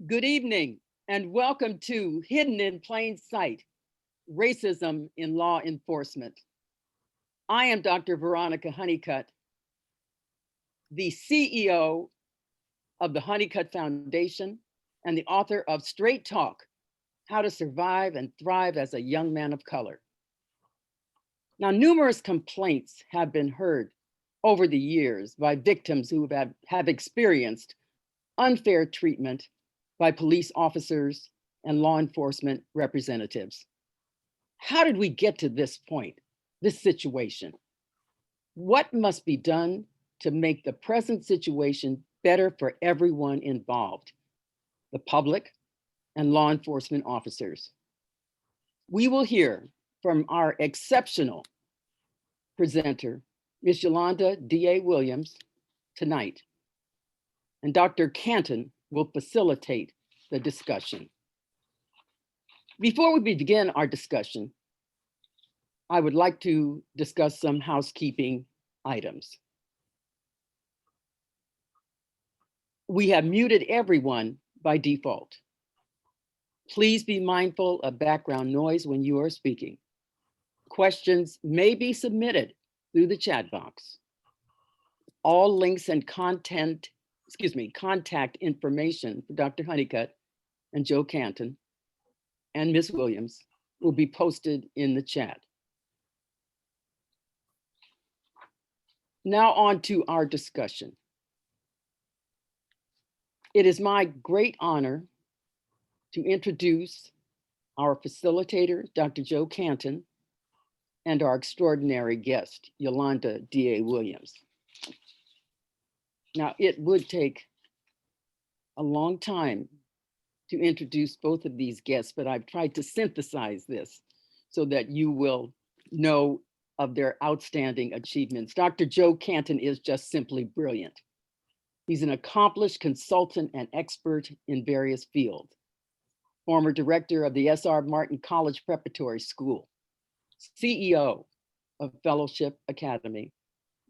Good evening and welcome to Hidden in Plain Sight, Racism in Law Enforcement. I am Dr. Veronica Honeycutt, the CEO of the Honeycutt Foundation and the author of Straight Talk, How to Survive and Thrive as a Young Man of Color. Now, numerous complaints have been heard over the years by victims who have experienced unfair treatment by police officers and law enforcement representatives. How did we get to this point, this situation? What must be done to make the present situation better for everyone involved, the public and law enforcement officers? We will hear from our exceptional presenter, Ms. Yolanda D.A. Williams, tonight. And Dr. Canton will facilitate the discussion. Before we begin our discussion, I would like to discuss some housekeeping items. We have muted everyone by default. Please be mindful of background noise when you are speaking. Questions may be submitted through the chat box. All links and contact information for Dr. Honeycutt and Joe Canton and Ms. Williams will be posted in the chat. Now on to our discussion. It is my great honor to introduce our facilitator, Dr. Joe Canton, and our extraordinary guest, Yolanda D.A. Williams. Now, it would take a long time to introduce both of these guests, but I've tried to synthesize this so that you will know of their outstanding achievements. Dr. Joe Canton is just simply brilliant. He's an accomplished consultant and expert in various fields. Former director of the S.R. Martin College Preparatory School, CEO of Fellowship Academy,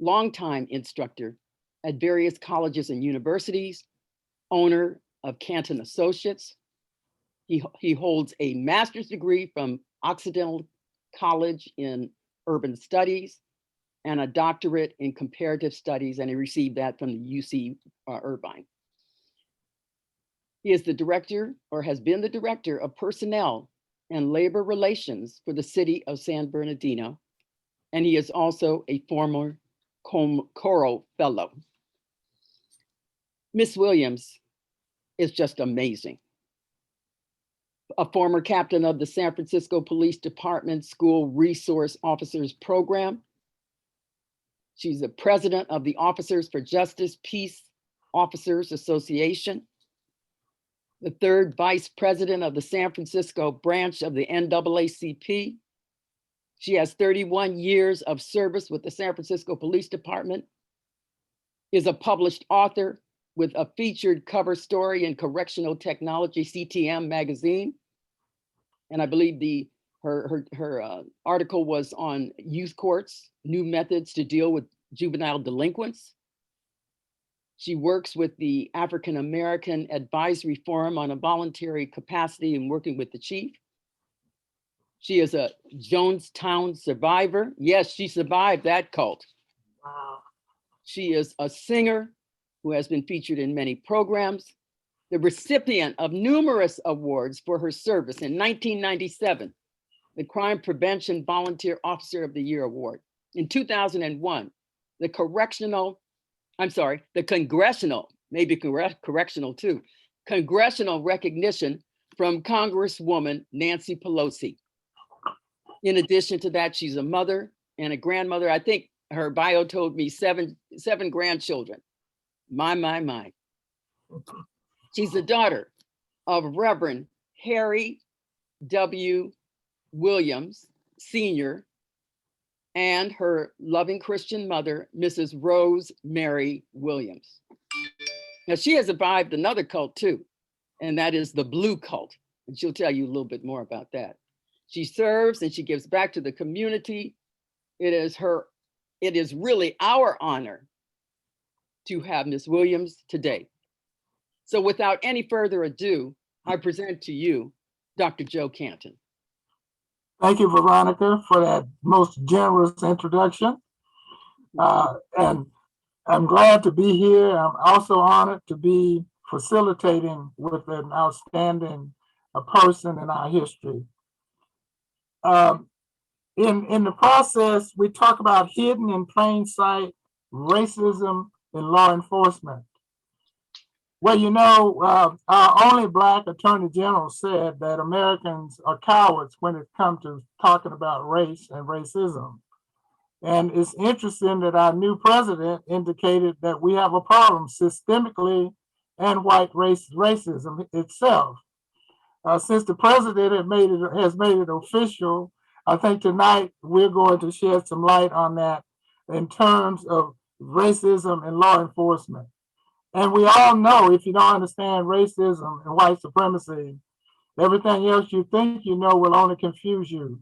longtime instructor at various colleges and universities, owner of Canton Associates. He holds a master's degree from Occidental College in Urban Studies and a doctorate in comparative studies, and he received that from the UC Irvine. He is the director, or has been the director of personnel and labor relations for the city of San Bernardino, and he is also a former Coro Fellow. Ms. Williams is just amazing. A former captain of the San Francisco Police Department School Resource Officers Program. She's the president of the Officers for Justice Peace Officers Association, the third vice president of the San Francisco branch of the NAACP. She has 31 years of service with the San Francisco Police Department, is a published author with a featured cover story in Correctional Technology CTM magazine. And I believe her article was on youth courts, new methods to deal with juvenile delinquents. She works with the African American Advisory Forum on a voluntary capacity and working with the chief. She is a Jonestown survivor. Yes, she survived that cult. Wow. She is a singer who has been featured in many programs, the recipient of numerous awards for her service. In 1997, the Crime Prevention Volunteer Officer of the Year Award. In 2001, the congressional, maybe correctional too, congressional recognition from Congresswoman Nancy Pelosi. In addition to that, she's a mother and a grandmother. I think her bio told me seven grandchildren. My. She's the daughter of Reverend Harry W. Williams, Sr., and her loving Christian mother, Mrs. Rose Mary Williams. Now, she has survived another cult too, and that is the Blue Cult. And she'll tell you a little bit more about that. She serves and she gives back to the community. It is really our honor to have Ms. Williams today. So without any further ado, I present to you Dr. Joe Canton. Thank you, Veronica, for that most generous introduction. And I'm glad to be here. I'm also honored to be facilitating with an outstanding person in our history. In the process, we talk about hidden in plain sight racism in law enforcement. Well, you know, our only Black Attorney General said that Americans are cowards when it comes to talking about race and racism. And it's interesting that our new president indicated that we have a problem systemically and white racism itself. Since the president has made it official, I think tonight we're going to shed some light on that in terms of racism and law enforcement. And we all know if you don't understand racism and white supremacy, everything else you think you know will only confuse you.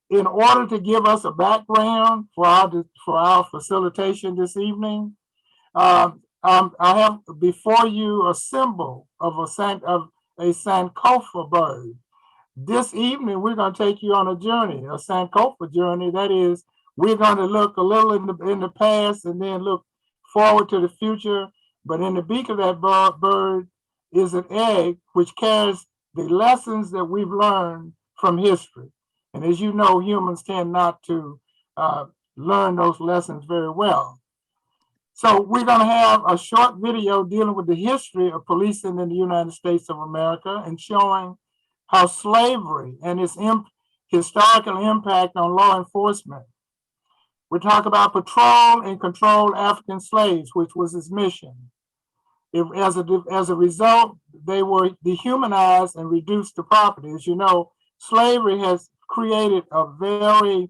In order to give us a background for our facilitation this evening, I have before you a symbol of a Sankofa bird. This evening, we're going to take you on a journey, a Sankofa journey. That is, we're going to look a little in the past and then look forward to the future. But in the beak of that bird is an egg which carries the lessons that we've learned from history. And as you know, humans tend not to learn those lessons very well. So we're going to have a short video dealing with the history of policing in the United States of America and showing how slavery and its historical impact on law enforcement. We talk about patrol and control African slaves, which was its mission. As a result, they were dehumanized and reduced to property. As you know, slavery has created a very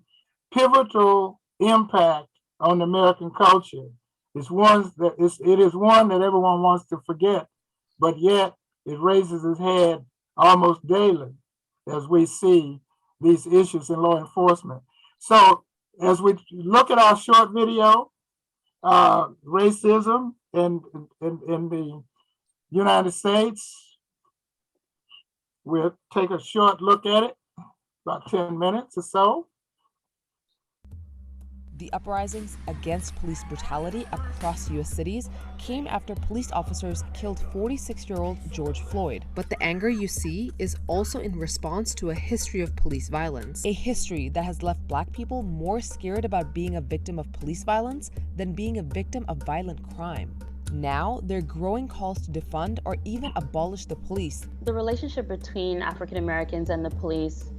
pivotal impact on American culture. It is one that everyone wants to forget, but yet it raises its head almost daily as we see these issues in law enforcement. So as we look at our short video, racism in the United States, we'll take a short look at it, about 10 minutes or so. The uprisings against police brutality across U.S. cities came after police officers killed 46-year-old George Floyd. But the anger you see is also in response to a history of police violence. A history that has left Black people more scared about being a victim of police violence than being a victim of violent crime. Now, there are growing calls to defund or even abolish the police. The relationship between African Americans and the police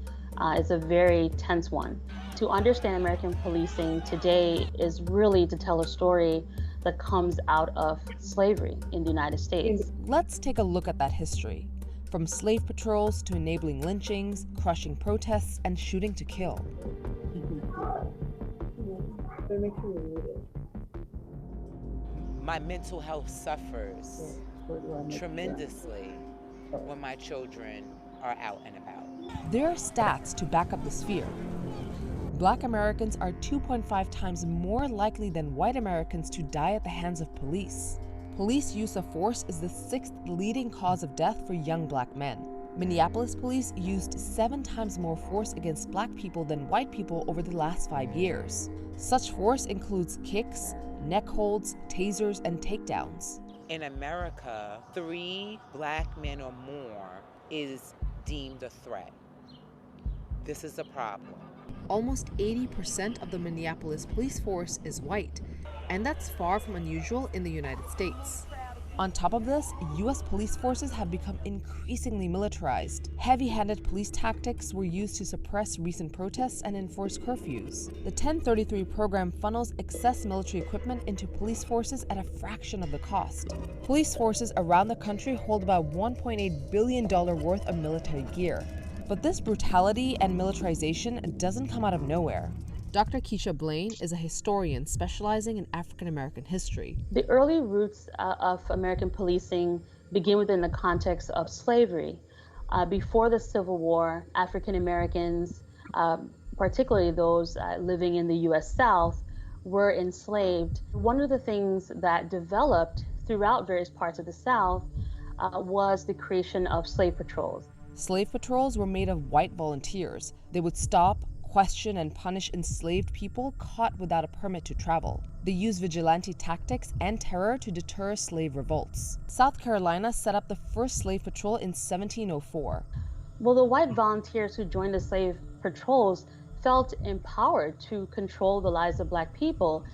is a very tense one. To understand American policing today is really to tell a story that comes out of slavery in the United States. Let's take a look at that history. From slave patrols to enabling lynchings, crushing protests, and shooting to kill. My mental health suffers tremendously when my children are out and about. There are stats to back up this fear. Black Americans are 2.5 times more likely than white Americans to die at the hands of police. Police use of force is the 6th leading cause of death for young Black men. Minneapolis police used 7 times more force against Black people than white people over the last 5 years. Such force includes kicks, neck holds, tasers, and takedowns. In America, 3 Black men or more is deemed a threat. This is a problem. Almost 80% of the Minneapolis police force is white, and that's far from unusual in the United States. On top of this, U.S. police forces have become increasingly militarized. Heavy-handed police tactics were used to suppress recent protests and enforce curfews. The 1033 program funnels excess military equipment into police forces at a fraction of the cost. Police forces around the country hold about $1.8 billion worth of military gear. But this brutality and militarization doesn't come out of nowhere. Dr. Keisha Blaine is a historian specializing in African American history. The early roots of American policing begin within the context of slavery. Before the Civil War, African Americans, particularly those living in the U.S. South, were enslaved. One of the things that developed throughout various parts of the South was the creation of slave patrols. Slave patrols were made of white volunteers. They would stop, question, and punish enslaved people caught without a permit to travel. They used vigilante tactics and terror to deter slave revolts. South Carolina set up the first slave patrol in 1704. Well, the white volunteers who joined the slave patrols felt empowered to control the lives of Black people.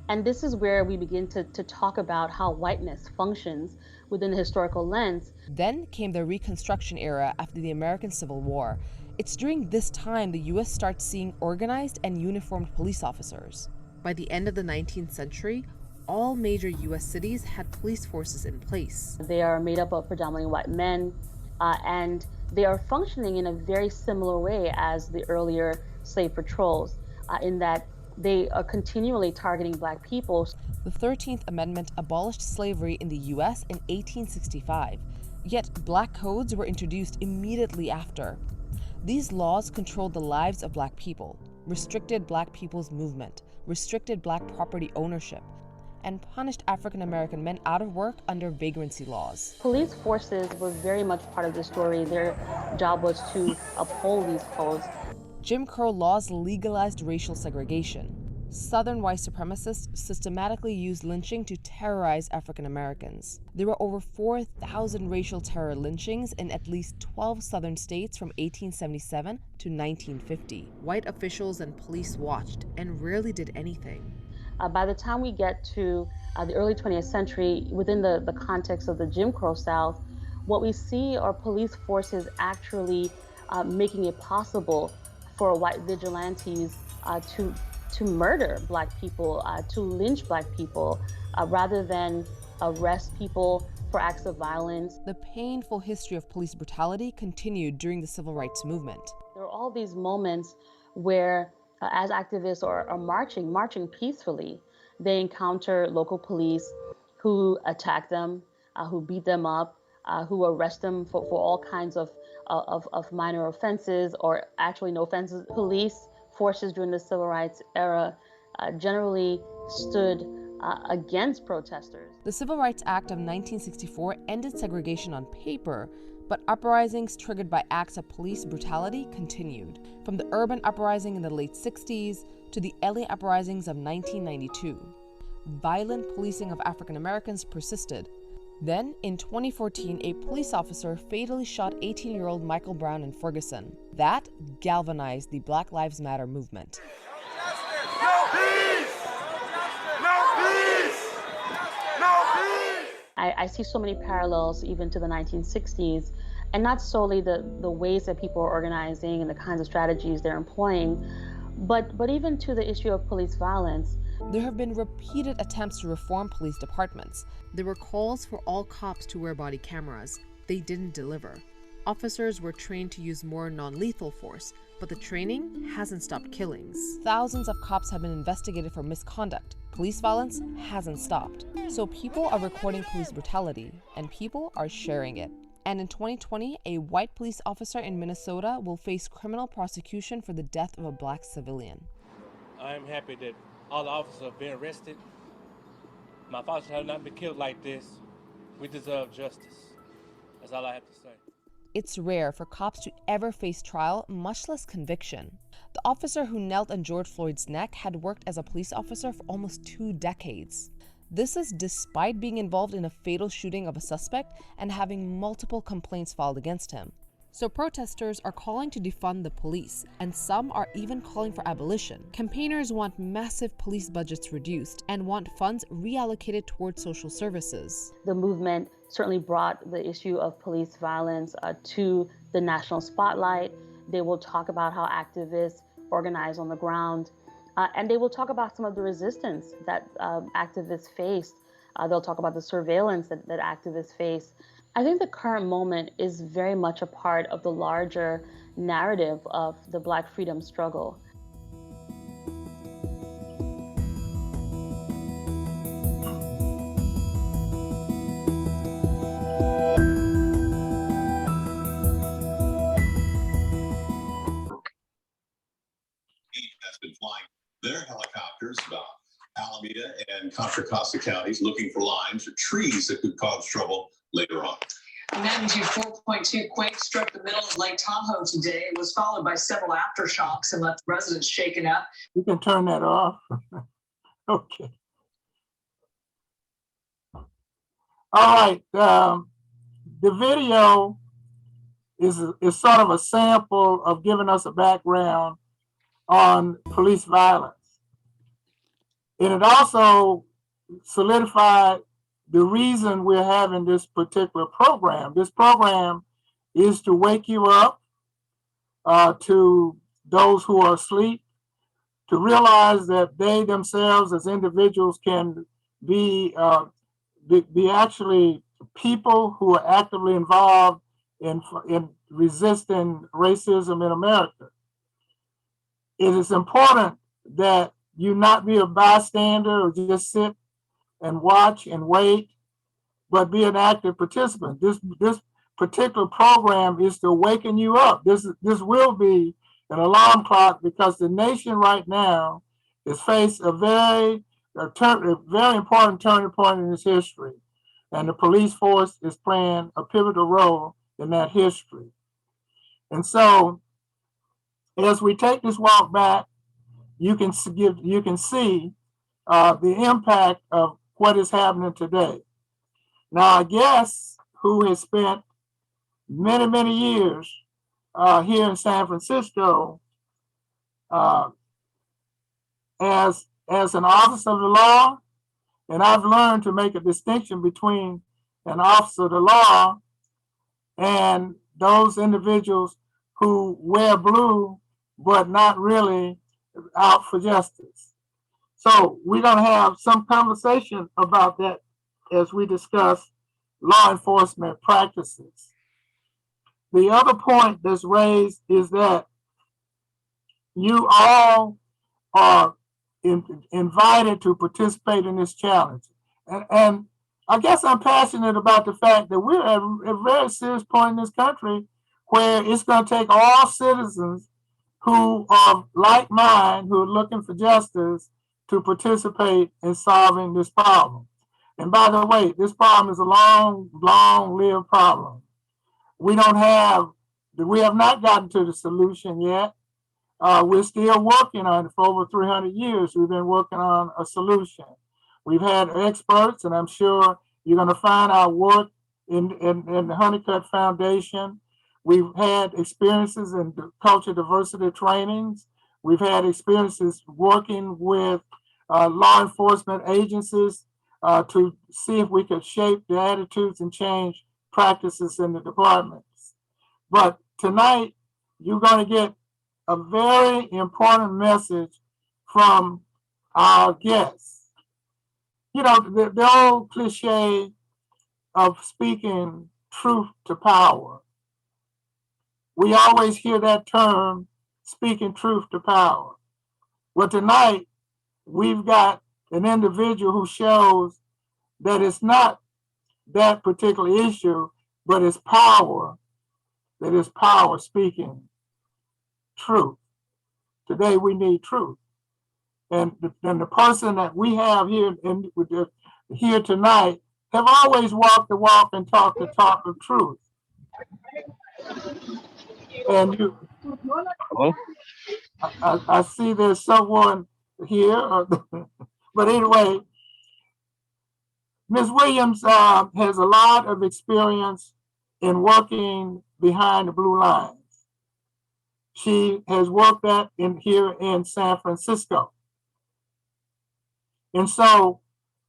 And this is where we begin to talk about how whiteness functions within the historical lens. Then came the Reconstruction era after the American Civil War. It's during this time the U.S. starts seeing organized and uniformed police officers. By the end of the 19th century, all major U.S. cities had police forces in place. They are made up of predominantly white men, and they are functioning in a very similar way as the earlier slave patrols, in that they are continually targeting Black people. The 13th Amendment abolished slavery in the U.S. in 1865, yet Black codes were introduced immediately after. These laws controlled the lives of Black people, restricted Black people's movement, restricted Black property ownership, and punished African American men out of work under vagrancy laws. Police forces were very much part of the story. Their job was to uphold these codes. Jim Crow laws legalized racial segregation. Southern white supremacists systematically used lynching to terrorize African Americans. There were over 4,000 racial terror lynchings in at least 12 Southern states from 1877 to 1950. White officials and police watched and rarely did anything. By the time we get to the early 20th century, within the context of the Jim Crow South, what we see are police forces actually making it possible for white vigilantes to murder Black people, to lynch Black people, rather than arrest people for acts of violence. The painful history of police brutality continued during the civil rights movement. There are all these moments where, as activists are marching peacefully, they encounter local police who attack them, who beat them up, who arrest them for all kinds of minor offenses or actually no offenses. Police forces during the civil rights era generally stood against protesters. The Civil Rights Act of 1964 ended segregation on paper, but uprisings triggered by acts of police brutality continued, from the urban uprising in the late 60s to the LA uprisings of 1992. Violent policing of African Americans persisted. Then, in 2014, a police officer fatally shot 18-year-old Michael Brown in Ferguson. That galvanized the Black Lives Matter movement. No peace! No peace! No peace! I see so many parallels even to the 1960s, and not solely the ways that people are organizing and the kinds of strategies they're employing, but even to the issue of police violence. There have been repeated attempts to reform police departments. There were calls for all cops to wear body cameras. They didn't deliver. Officers were trained to use more non-lethal force, but the training hasn't stopped killings. Thousands of cops have been investigated for misconduct. Police violence hasn't stopped. So people are recording police brutality, and people are sharing it. And in 2020, a white police officer in Minnesota will face criminal prosecution for the death of a Black civilian. I am happy that all the officers have been arrested. My fathers have not been killed like this. We deserve justice. That's all I have to say. It's rare for cops to ever face trial, much less conviction. The officer who knelt on George Floyd's neck had worked as a police officer for almost 2 decades. This is despite being involved in a fatal shooting of a suspect and having multiple complaints filed against him. So protesters are calling to defund the police, and some are even calling for abolition. Campaigners want massive police budgets reduced and want funds reallocated towards social services. The movement certainly brought the issue of police violence to the national spotlight. They will talk about how activists organize on the ground, and they will talk about some of the resistance that activists faced. They'll talk about the surveillance that activists face. I think the current moment is very much a part of the larger narrative of the Black freedom struggle. Has been flying their helicopters about Alameda and Contra Costa counties looking for lines or trees that could cause trouble later on. A magnitude 4.2 quake struck the middle of Lake Tahoe today. It was followed by several aftershocks and left residents shaken up. You can turn that off. Okay. All right. The video is sort of a sample of giving us a background on police violence. And it also solidified the reason we're having this particular program. This program is to wake you up, to those who are asleep, to realize that they themselves as individuals can be actually people who are actively involved in resisting racism in America. It is important that you not be a bystander or just sit and watch and wait, but be an active participant. This particular program is to awaken you up. This will be an alarm clock, because the nation right now is faced a very important turning point in its history. And the police force is playing a pivotal role in that history. And so as we take this walk back, you can see the impact of what is happening today. Now, a guest who has spent many, many years here in San Francisco as an officer of the law, and I've learned to make a distinction between an officer of the law and those individuals who wear blue but not really out for justice. So we're going to have some conversation about that as we discuss law enforcement practices. The other point that's raised is that you all are invited to participate in this challenge. And I guess I'm passionate about the fact that we're at a very serious point in this country where it's going to take all citizens who are like mine, who are looking for justice, to participate in solving this problem. And by the way, this problem is a long-lived problem. We have not gotten to the solution yet. We're still working on it. For over 300 years, we've been working on a solution. We've had experts, and I'm sure you're going to find our work in the Honeycutt Foundation. We've had experiences in culture diversity trainings. We've had experiences working with law enforcement agencies to see if we could shape the attitudes and change practices in the departments. But tonight, you're going to get a very important message from our guests. You know, the old cliche of speaking truth to power. We always hear that term, speaking truth to power. Well, tonight, we've got an individual who shows that it's not that particular issue, but it's power, that is power speaking truth. Today, we need truth. And the person that we have here tonight have always walked the walk and talked the talk of truth. And I see there's someone here, but anyway, Ms. Williams has a lot of experience in working behind the blue lines. She has worked here in San Francisco. And so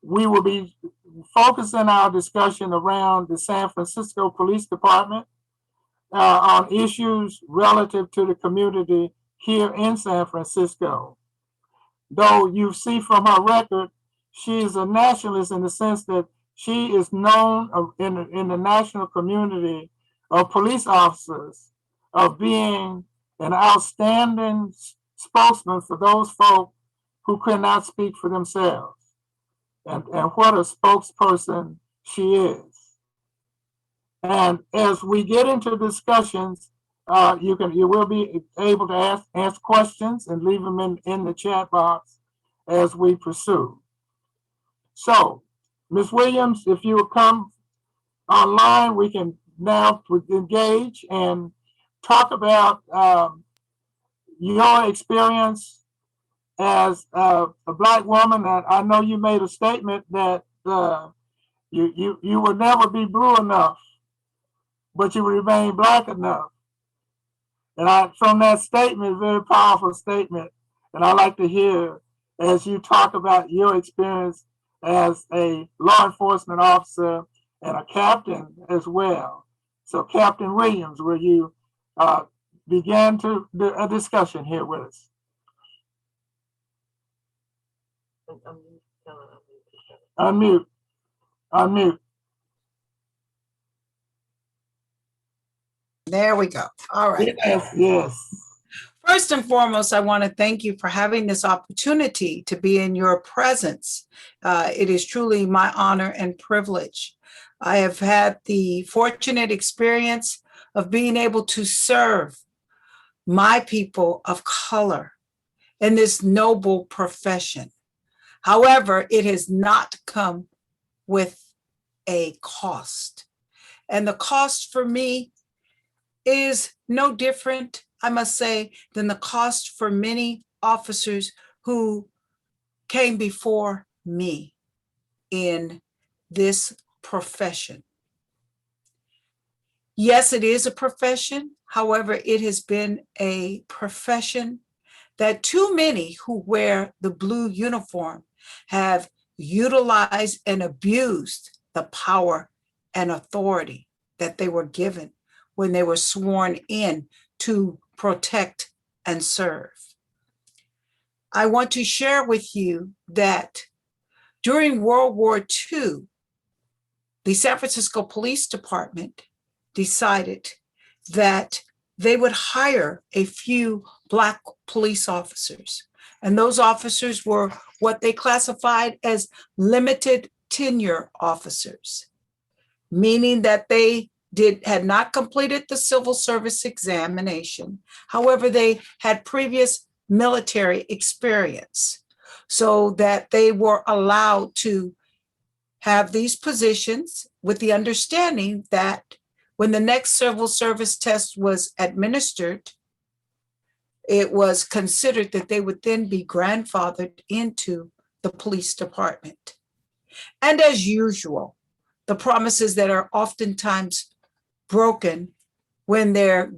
we will be focusing our discussion around the San Francisco Police Department on issues relative to the community here in San Francisco. Though you see from her record, she is a nationalist in the sense that she is known in the national community of police officers of being an outstanding spokesman for those folk who cannot speak for themselves. And what a spokesperson she is. And as we get into discussions, you will be able to ask questions and leave them in the chat box. as we pursue. So, Ms. Williams, if you will come online, we can now engage and talk about your experience as a Black woman. I know you made a statement that you will never be blue enough, but you will remain Black enough. And from that statement, very powerful statement, and I like to hear as you talk about your experience as a law enforcement officer and a captain as well. So Captain Williams, will you begin a discussion here with us? Unmute. There we go. All right. Yes. First and foremost, I want to thank you for having this opportunity to be in your presence. It is truly my honor and privilege. I have had the fortunate experience of being able to serve my people of color in this noble profession. However, it has not come with a cost. And the cost for me is no different, I must say, than the cost for many officers who came before me in this profession. Yes, it is a profession. However, it has been a profession that too many who wear the blue uniform have utilized and abused the power and authority that they were given when they were sworn in to protect and serve. I want to share with you that during World War II, the San Francisco Police Department decided that they would hire a few Black police officers. And those officers were what they classified as limited tenure officers, meaning that they had not completed the civil service examination. However, they had previous military experience so that they were allowed to have these positions with the understanding that when the next civil service test was administered, it was considered that they would then be grandfathered into the police department. And as usual, the promises that are oftentimes broken when they're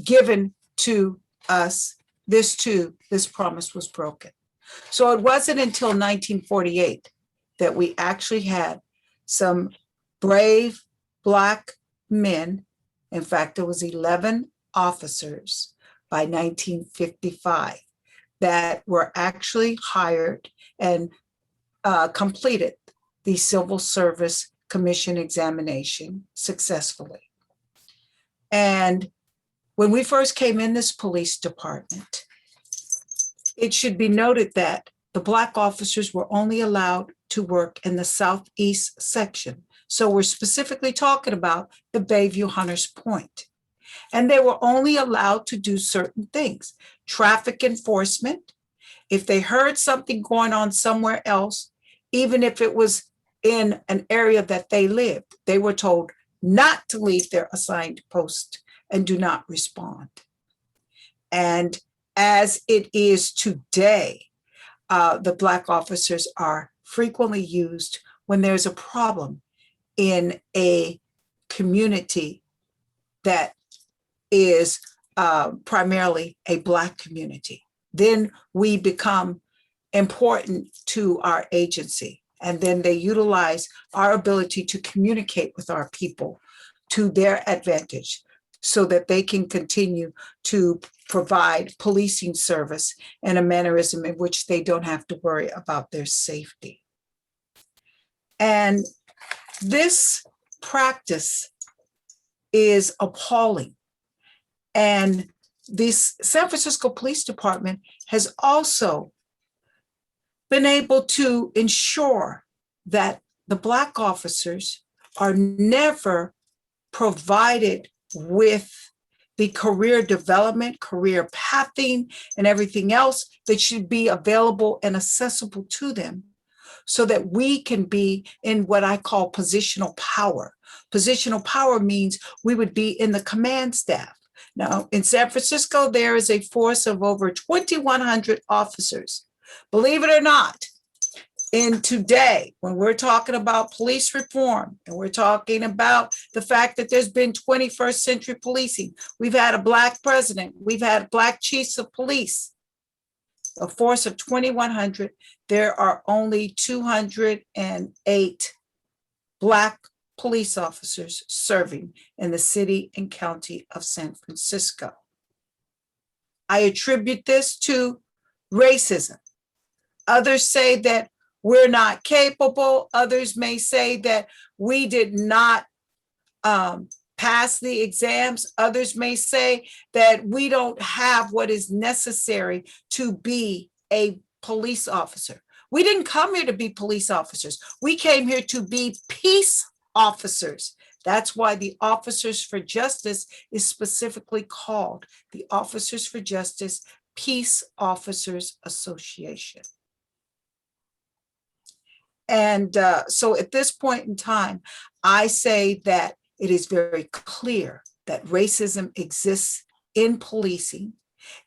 given to us, this promise was broken. So it wasn't until 1948 that we actually had some brave Black men. In fact, there was 11 officers by 1955 that were actually hired and completed the Civil Service Commission examination successfully. And when we first came in this police department, it should be noted that the Black officers were only allowed to work in the southeast section. So we're specifically talking about the Bayview Hunters Point. And they were only allowed to do certain things: traffic enforcement. If they heard something going on somewhere else, even if it was in an area that they lived, they were told not to leave their assigned post and do not respond. And as it is today, the Black officers are frequently used when there's a problem in a community that is primarily a Black community. Then we become important to our agency. And then they utilize our ability to communicate with our people to their advantage so that they can continue to provide policing service in a mannerism in which they don't have to worry about their safety. And this practice is appalling. And this San Francisco Police Department has also been able to ensure that the Black officers are never provided with the career development, career pathing, and everything else that should be available and accessible to them so that we can be in what I call positional power. Positional power means we would be in the command staff. Now, in San Francisco, there is a force of over 2,100 officers. Believe it or not, in today, when we're talking about police reform and we're talking about the fact that there's been 21st century policing, we've had a Black president, we've had Black chiefs of police, a force of 2,100, there are only 208 Black police officers serving in the city and county of San Francisco. I attribute this to racism. Others say that we're not capable. Others may say that we did not pass the exams. Others may say that we don't have what is necessary to be a police officer. We didn't come here to be police officers. We came here to be peace officers. That's why the Officers for Justice is specifically called the Officers for Justice Peace Officers Association. And so at this point in time, I say that it is very clear that racism exists in policing.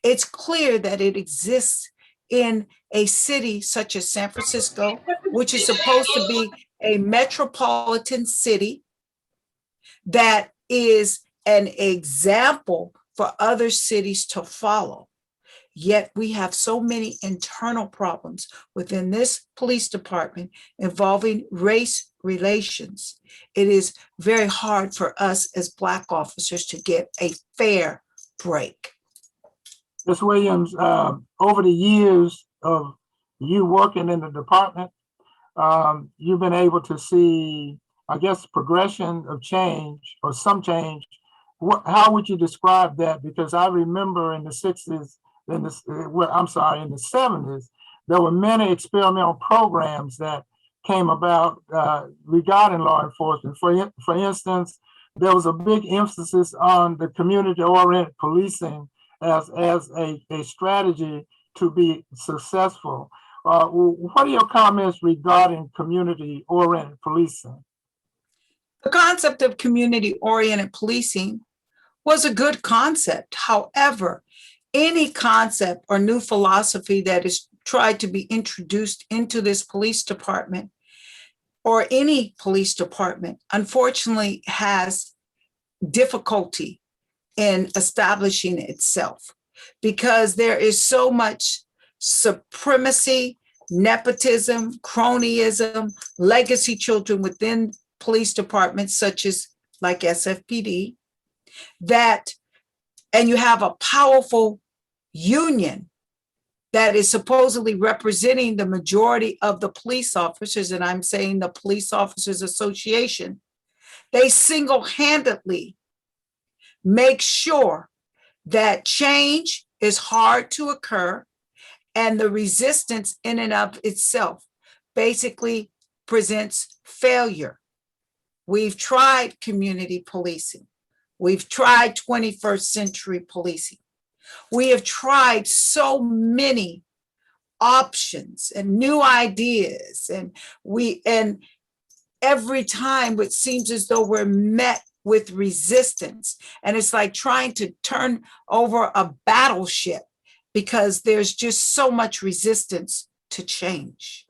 It's clear that it exists in a city such as San Francisco, which is supposed to be a metropolitan city that is an example for other cities to follow. Yet we have so many internal problems within this police department involving race relations. It is very hard for us as Black officers to get a fair break. Ms. Williams, over the years of you working in the department, you've been able to see, I guess, progression of change or some change. How would you describe that? Because I remember in the 60s, in the 70s, there were many experimental programs that came about regarding law enforcement. For instance, there was a big emphasis on the community-oriented policing as a strategy to be successful. What are your comments regarding community-oriented policing? The concept of community-oriented policing was a good concept. However, any concept or new philosophy that is tried to be introduced into this police department or any police department, unfortunately, has difficulty in establishing itself because there is so much supremacy, nepotism, cronyism, legacy children within police departments such as like SFPD, that, and you have a powerful union that is supposedly representing the majority of the police officers, and I'm saying the Police Officers Association, they single-handedly make sure that change is hard to occur and the resistance in and of itself basically presents failure. We've tried community policing. We've tried 21st century policing. We have tried so many options and new ideas, and every time it seems as though we're met with resistance. And it's like trying to turn over a battleship because there's just so much resistance to change.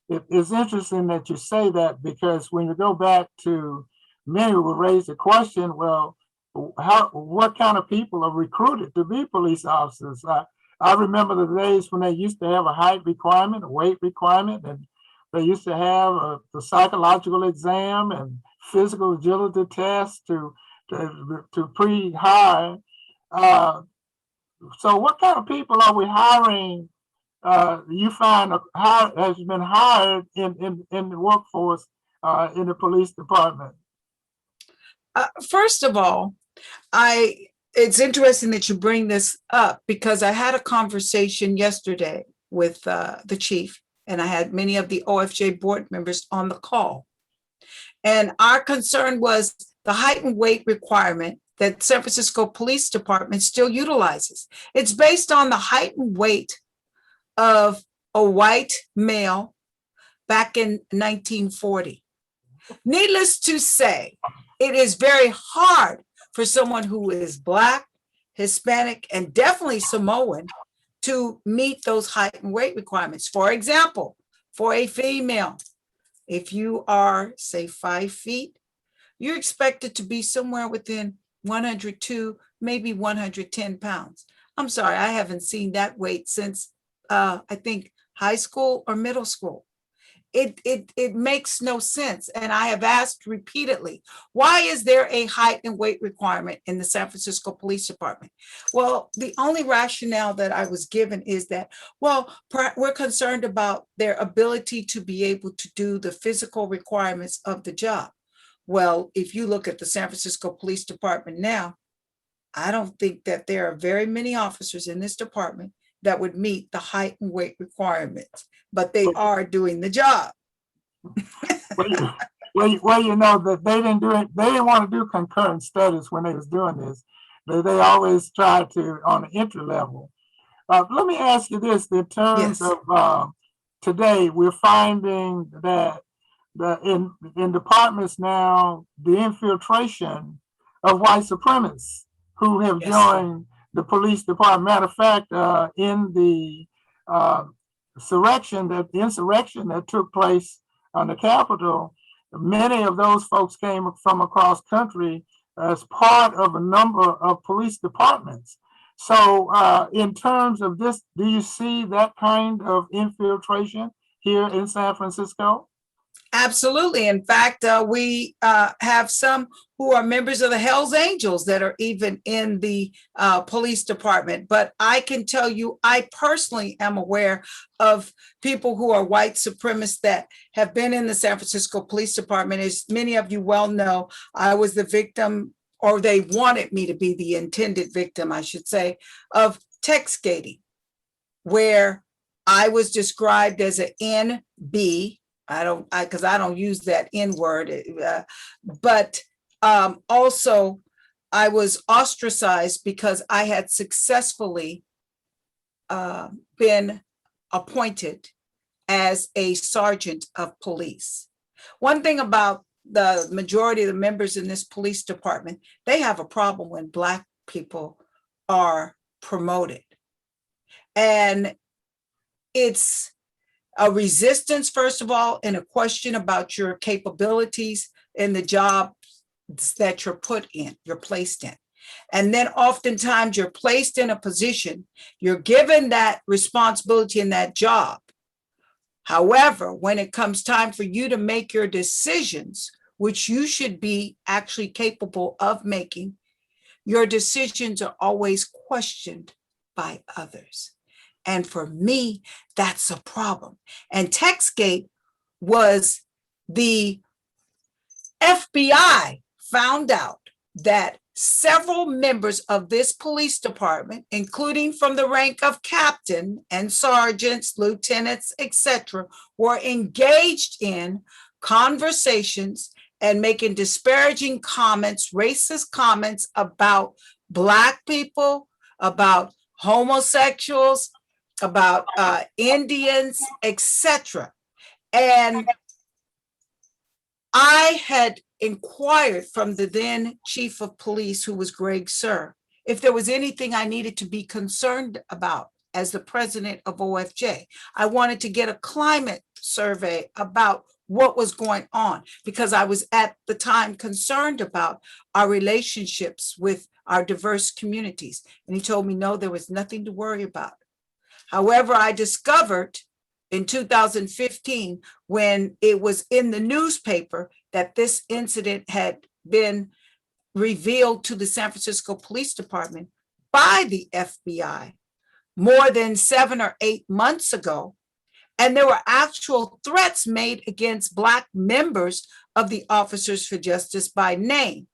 It's interesting that you say that, because when you go back to, many will raise the question, well, what kind of people are recruited to be police officers? I remember the days when they used to have a height requirement, a weight requirement, and they used to have the psychological exam and physical agility tests to pre-hire. So what kind of people are we hiring? You find has been hired in the workforce in the police department? First of all, it's interesting that you bring this up because I had a conversation yesterday with the chief, and I had many of the OFJ board members on the call. And our concern was the height and weight requirement that San Francisco Police Department still utilizes. It's based on the height and weight of a white male back in 1940. Needless to say, it is very hard for someone who is Black, Hispanic, and definitely Samoan to meet those height and weight requirements. For example, for a female, if you are, say, 5 feet, you're expected to be somewhere within 102, maybe 110 pounds. I'm sorry, I haven't seen that weight since I think high school or middle school. It makes no sense. And I have asked repeatedly, why is there a height and weight requirement in the San Francisco Police Department? Well, the only rationale that I was given is that, well, we're concerned about their ability to be able to do the physical requirements of the job. Well, if you look at the San Francisco Police Department now, I don't think that there are very many officers in this department that would meet the height and weight requirements, but they are doing the job. Well, you know that they didn't do it. They didn't want to do concurrent studies when they was doing this. They always tried to on the entry level. Let me ask you this: in terms of today, we're finding that in departments now, the infiltration of white supremacists who have joined the police department. Matter of fact, in the insurrection that took place on the Capitol, many of those folks came from across country as part of a number of police departments. So in terms of this, do you see that kind of infiltration here in San Francisco? Absolutely. In fact, we have some who are members of the Hells Angels that are even in the police department. But I can tell you, I personally am aware of people who are white supremacists that have been in the San Francisco Police Department. As many of you well know, I was the victim, or they wanted me to be the intended victim, I should say, of text gating, where I was described as an NB. Because I don't use that N word, but also I was ostracized because I had successfully been appointed as a sergeant of police. One thing about the majority of the members in this police department, they have a problem when Black people are promoted. And it's a resistance, first of all, and a question about your capabilities in the job that you're placed in. And then oftentimes you're placed in a position, you're given that responsibility in that job. However, when it comes time for you to make your decisions, which you should be actually capable of making, your decisions are always questioned by others. And for me, that's a problem. And TextGate was the FBI found out that several members of this police department, including from the rank of captain and sergeants, lieutenants, etc., were engaged in conversations and making disparaging comments, racist comments about Black people, about homosexuals, about Indians, etc. And I had inquired from the then chief of police, who was Greg Suhr, if there was anything I needed to be concerned about as the president of OFJ. I wanted to get a climate survey about what was going on, because I was at the time concerned about our relationships with our diverse communities. And he told me, no, there was nothing to worry about. However, I discovered in 2015, when it was in the newspaper that this incident had been revealed to the San Francisco Police Department by the FBI more than 7 or 8 months ago. And there were actual threats made against Black members of the Officers for Justice by name.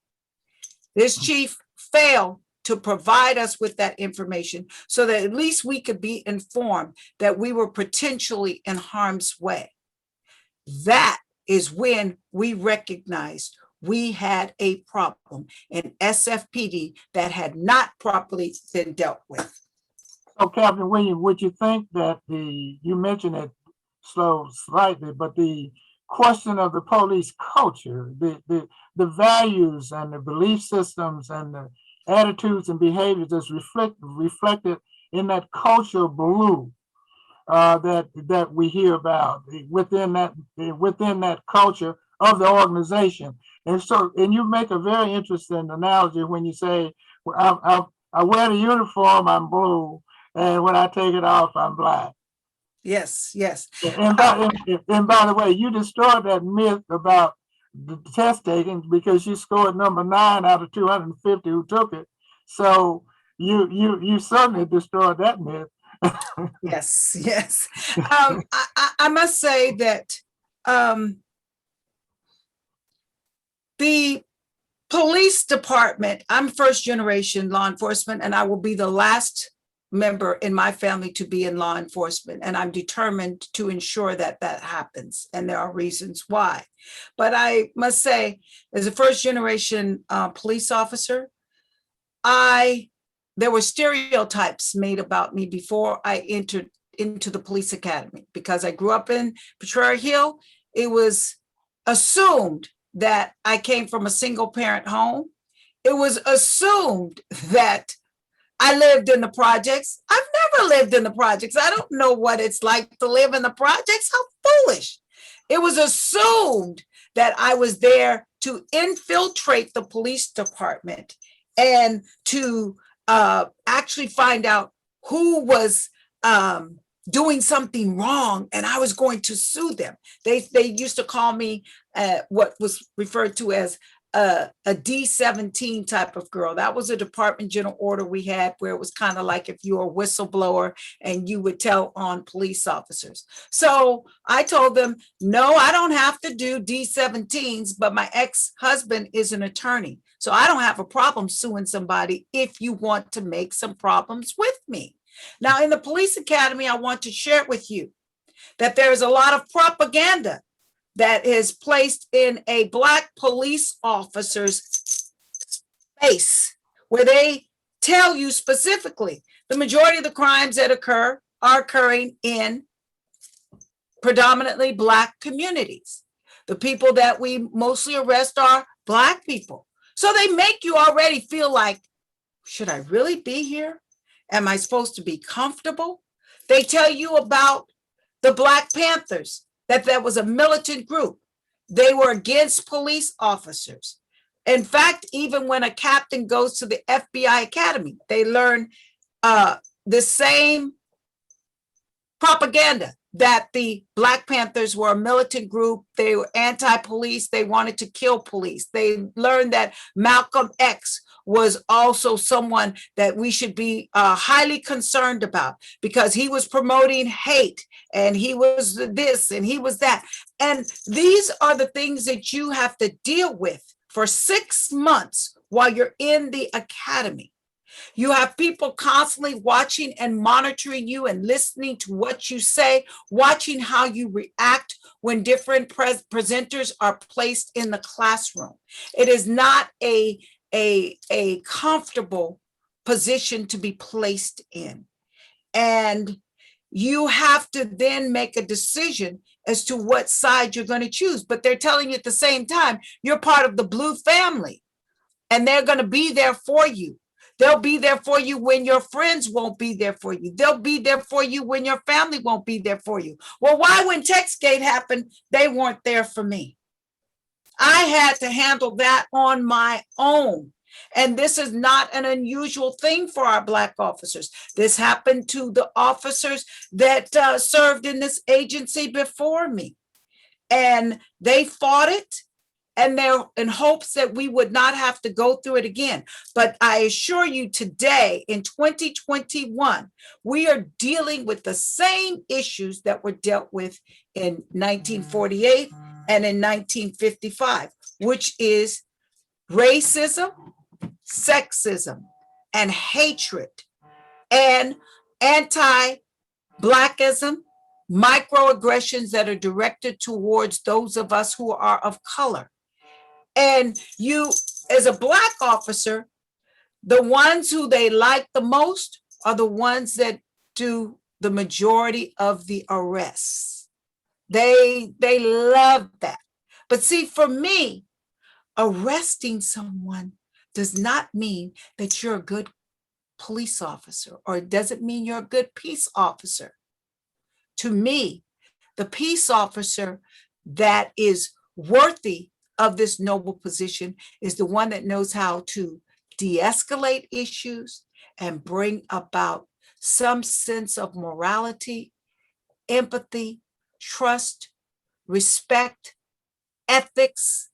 This chief failed to provide us with that information so that at least we could be informed that we were potentially in harm's way. That is when we recognized we had a problem in SFPD that had not properly been dealt with. So Captain Williams, would you think that you mentioned it slightly, but the question of the police culture, the values and the belief systems and the attitudes and behaviors that's reflected in that culture blue that we hear about within that culture of the organization. And you make a very interesting analogy when you say, I wear the uniform, I'm blue, and when I take it off, I'm black. Yes, yes. And by the way, you destroyed that myth about the test taking because you scored number 9 out of 250 who took it. So you certainly destroyed that myth. Yes, yes. I must say that the police department, I'm first generation law enforcement, and I will be the last member in my family to be in law enforcement. And I'm determined to ensure that that happens. And there are reasons why. But I must say, as a first generation police officer, there were stereotypes made about me before I entered into the police academy. Because I grew up in Potrero Hill, it was assumed that I came from a single parent home. It was assumed that I lived in the projects. I've never lived in the projects. I don't know what it's like to live in the projects. How foolish. It was assumed that I was there to infiltrate the police department and to actually find out who was doing something wrong, and I was going to sue them. They used to call me what was referred to as a D17 type of girl. That was a department general order we had where it was kind of like if you were a whistleblower and you would tell on police officers. So I told them, no, I don't have to do D17s, but my ex-husband is an attorney. So I don't have a problem suing somebody if you want to make some problems with me. Now, in the police academy, I want to share with you that there's a lot of propaganda that is placed in a Black police officer's face, where they tell you specifically the majority of the crimes that occur are occurring in predominantly Black communities. The people that we mostly arrest are Black people. So they make you already feel like, should I really be here? Am I supposed to be comfortable? They tell you about the Black Panthers, that was a militant group. They were against police officers. In fact, even when a captain goes to the FBI Academy, they learn the same propaganda that the Black Panthers were a militant group. They were anti-police. They wanted to kill police. They learned that Malcolm X was also someone that we should be highly concerned about because he was promoting hate and he was this and he was that. And these are the things that you have to deal with for 6 months while you're in the academy. You have people constantly watching and monitoring you and listening to what you say, watching how you react when different presenters are placed in the classroom. It is not a comfortable position to be placed in. And you have to then make a decision as to what side you're going to choose. But they're telling you at the same time, you're part of the blue family and they're going to be there for you. They'll be there for you when your friends won't be there for you. They'll be there for you when your family won't be there for you. Well, why when Textgate happened, they weren't there for me? I had to handle that on my own. And this is not an unusual thing for our Black officers. This happened to the officers that served in this agency before me. And they fought it. And they're in hopes that we would not have to go through it again. But I assure you today, in 2021, we are dealing with the same issues that were dealt with in 1948 and in 1955, which is racism, sexism, and hatred, and anti-Blackism, microaggressions that are directed towards those of us who are of color. And you, as a Black officer, the ones who they like the most are the ones that do the majority of the arrests. They love that. But see, for me, arresting someone does not mean that you're a good police officer, or it doesn't mean you're a good peace officer. To me, the peace officer that is worthy of this noble position is the one that knows how to de-escalate issues and bring about some sense of morality, empathy, trust, respect, ethics.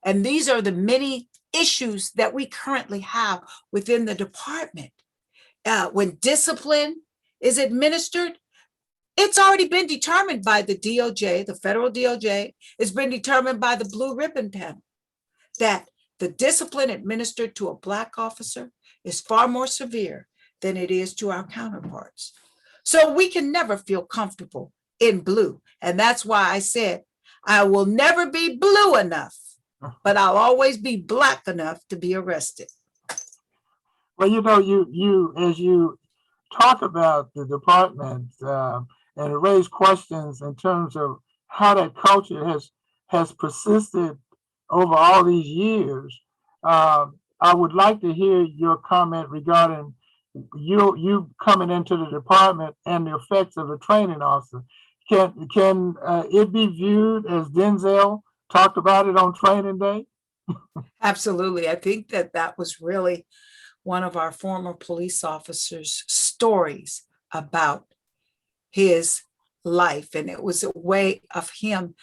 And these are the many issues that we currently have within the department. When discipline is administered, it's already been determined by the DOJ, the federal DOJ. It's been determined by the Blue Ribbon Panel that the discipline administered to a Black officer is far more severe than it is to our counterparts. So we can never feel comfortable in blue. And that's why I said, I will never be blue enough, but I'll always be Black enough to be arrested. Well, you know, you as you talk about the department and raise questions in terms of how that culture has persisted over all these years, I would like to hear your comment regarding you coming into the department and the effects of a training officer. Can it be viewed as Denzel talked about it on training day? Absolutely. I think that was really one of our former police officers' stories about his life. And it was a way of him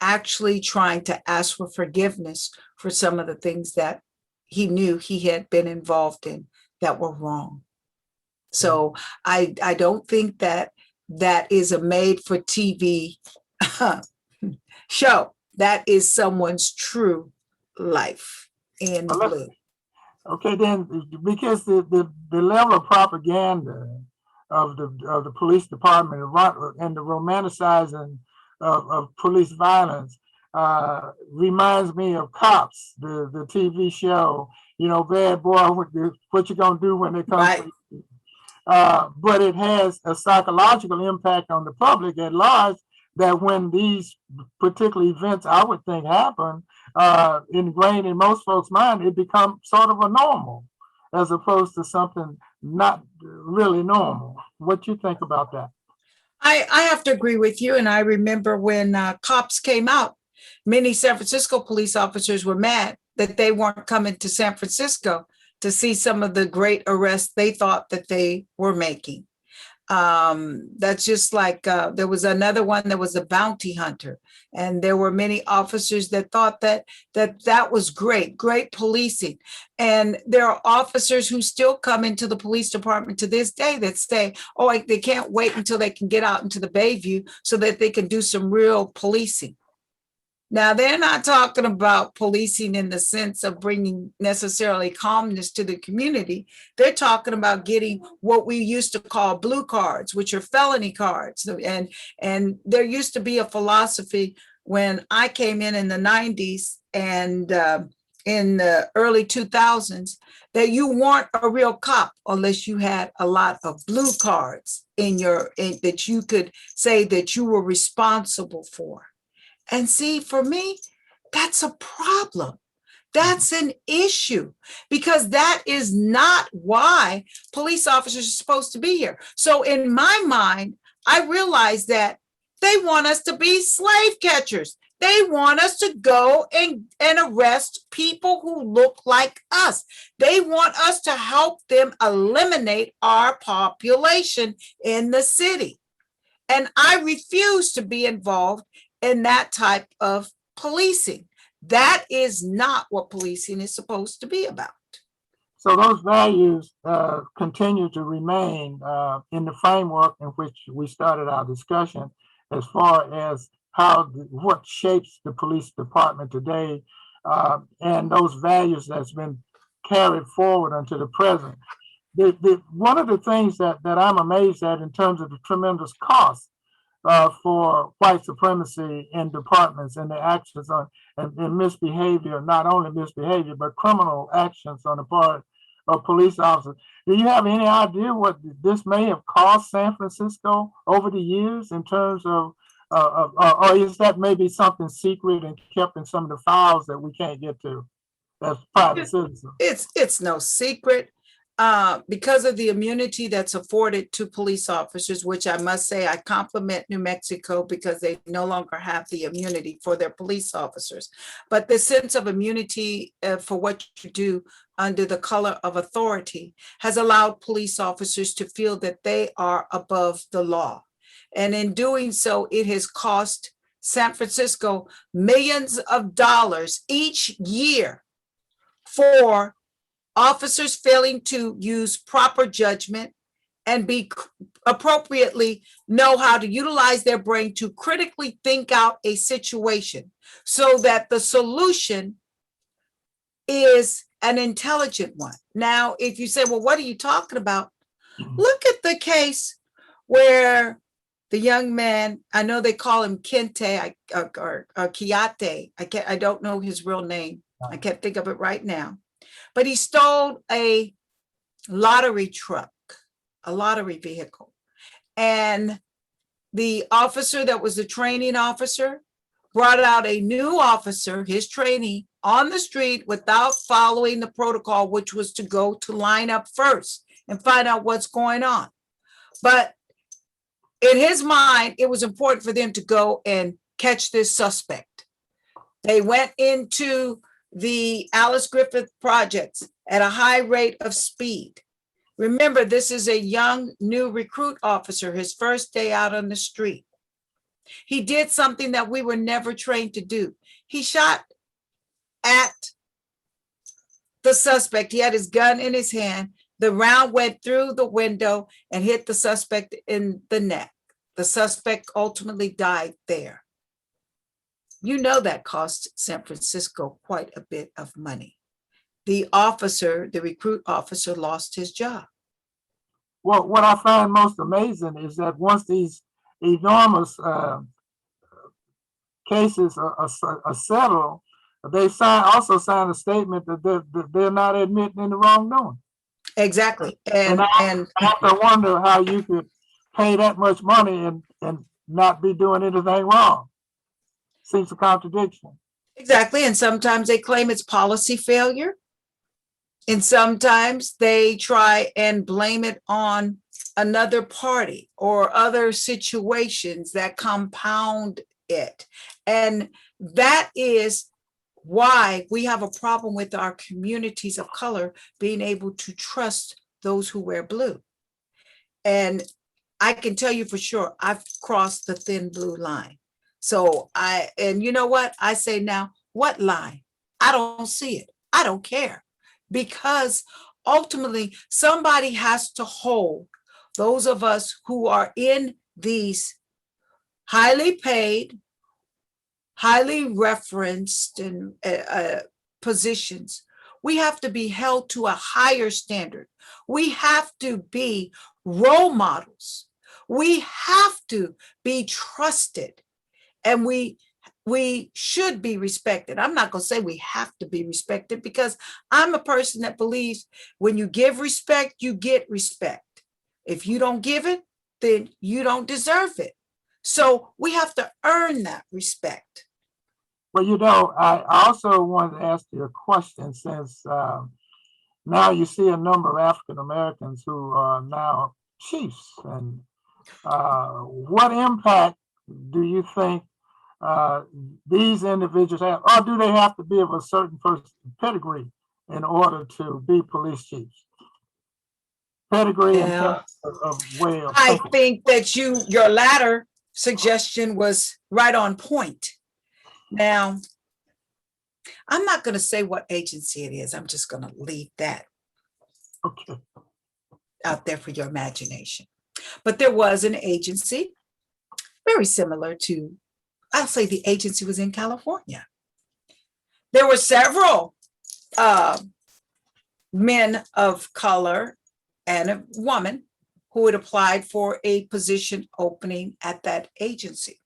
actually trying to ask for forgiveness for some of the things that he knew he had been involved in that were wrong. So I don't think that is a made for TV show. That is someone's true life in blue. Okay, then, because the level of propaganda of the police department and the romanticizing of police violence reminds me of Cops, the TV show. You know, bad boy, what you gonna do when they come? Right. But it has a psychological impact on the public at large, that when these particular events, I would think, happen, ingrained in most folks' mind, it becomes sort of a normal, as opposed to something not really normal. What you think about that? I have to agree with you. And I remember when Cops came out, many San Francisco police officers were mad that they weren't coming to San Francisco to see some of the great arrests they thought that they were making. That's just like there was another one that was a bounty hunter, and there were many officers that thought that was great policing. And there are officers who still come into the police department to this day that say, oh, they can't wait until they can get out into the Bayview so that they can do some real policing. Now, they're not talking about policing in the sense of bringing necessarily calmness to the community. They're talking about getting what we used to call blue cards, which are felony cards. And there used to be a philosophy when I came in the 90s and in the early 2000s, that you weren't a real cop unless you had a lot of blue cards that you could say that you were responsible for. And see, for me, that's a problem. That's an issue, because that is not why police officers are supposed to be here. So in my mind, I realize that they want us to be slave catchers. They want us to go and arrest people who look like us. They want us to help them eliminate our population in the city. And I refuse to be involved in that type of policing. That is not what policing is supposed to be about. So those values continue to remain in the framework in which we started our discussion, as far as what shapes the police department today, and those values that's been carried forward unto the present. One of the things that I'm amazed at in terms of the tremendous cost for white supremacy in departments and their actions on and misbehavior, not only misbehavior, but criminal actions on the part of police officers. Do you have any idea what this may have cost San Francisco over the years in terms of, or is that maybe something secret and kept in some of the files that we can't get to as private citizens? It's no secret. Because of the immunity that's afforded to police officers, which I must say I compliment New Mexico because they no longer have the immunity for their police officers. But the sense of immunity for what you do under the color of authority has allowed police officers to feel that they are above the law. And in doing so, it has cost San Francisco millions of dollars each year for officers failing to use proper judgment and be appropriately know how to utilize their brain to critically think out a situation so that the solution is an intelligent one. Now, if you say, well, what are you talking about? Look at the case where the young man, I know they call him Kente or Kiate. I don't know his real name. I can't think of it right now. But he stole a lottery truck, a lottery vehicle. And the officer that was the training officer brought out a new officer, his trainee, on the street without following the protocol, which was to go to line up first and find out what's going on. But in his mind, it was important for them to go and catch this suspect. They went into the Alice Griffith projects at a high rate of speed. Remember, this is a young new recruit officer, his first day out on the street. He did something that we were never trained to do. He shot at the suspect. He had his gun in his hand. The round went through the window and hit the suspect in the neck. The suspect ultimately died there. You know that cost San Francisco quite a bit of money. The officer, the recruit officer, lost his job. Well, what I find most amazing is that once these enormous cases are settled, they also sign a statement that they're not admitting any wrongdoing. Exactly. And I have to wonder how you could pay that much money and not be doing anything wrong. Seems a contradiction. Exactly. And sometimes they claim it's policy failure. And sometimes they try and blame it on another party or other situations that compound it. And that is why we have a problem with our communities of color being able to trust those who wear blue. And I can tell you for sure, I've crossed the thin blue line. So and you know what? I say now, what line? I don't see it. I don't care. Because ultimately, somebody has to hold those of us who are in these highly paid, highly referenced and positions. We have to be held to a higher standard. We have to be role models. We have to be trusted, and we should be respected. I'm not going to say we have to be respected, because I'm a person that believes when you give respect, you get respect. If you don't give it, then you don't deserve it. So we have to earn that respect. Well, you know, I also wanted to ask you a question, since now you see a number of African Americans who are now chiefs. And what impact do you think these individuals have, or do they have to be of a certain pedigree in order to be police chiefs? Pedigree and of way of I think that your latter suggestion was right on point. Now, I'm not going to say what agency it is. I'm just going to leave that out there for your imagination. But there was an agency very similar to, I'll say the agency was in California. There were several men of color and a woman who had applied for a position opening at that agency.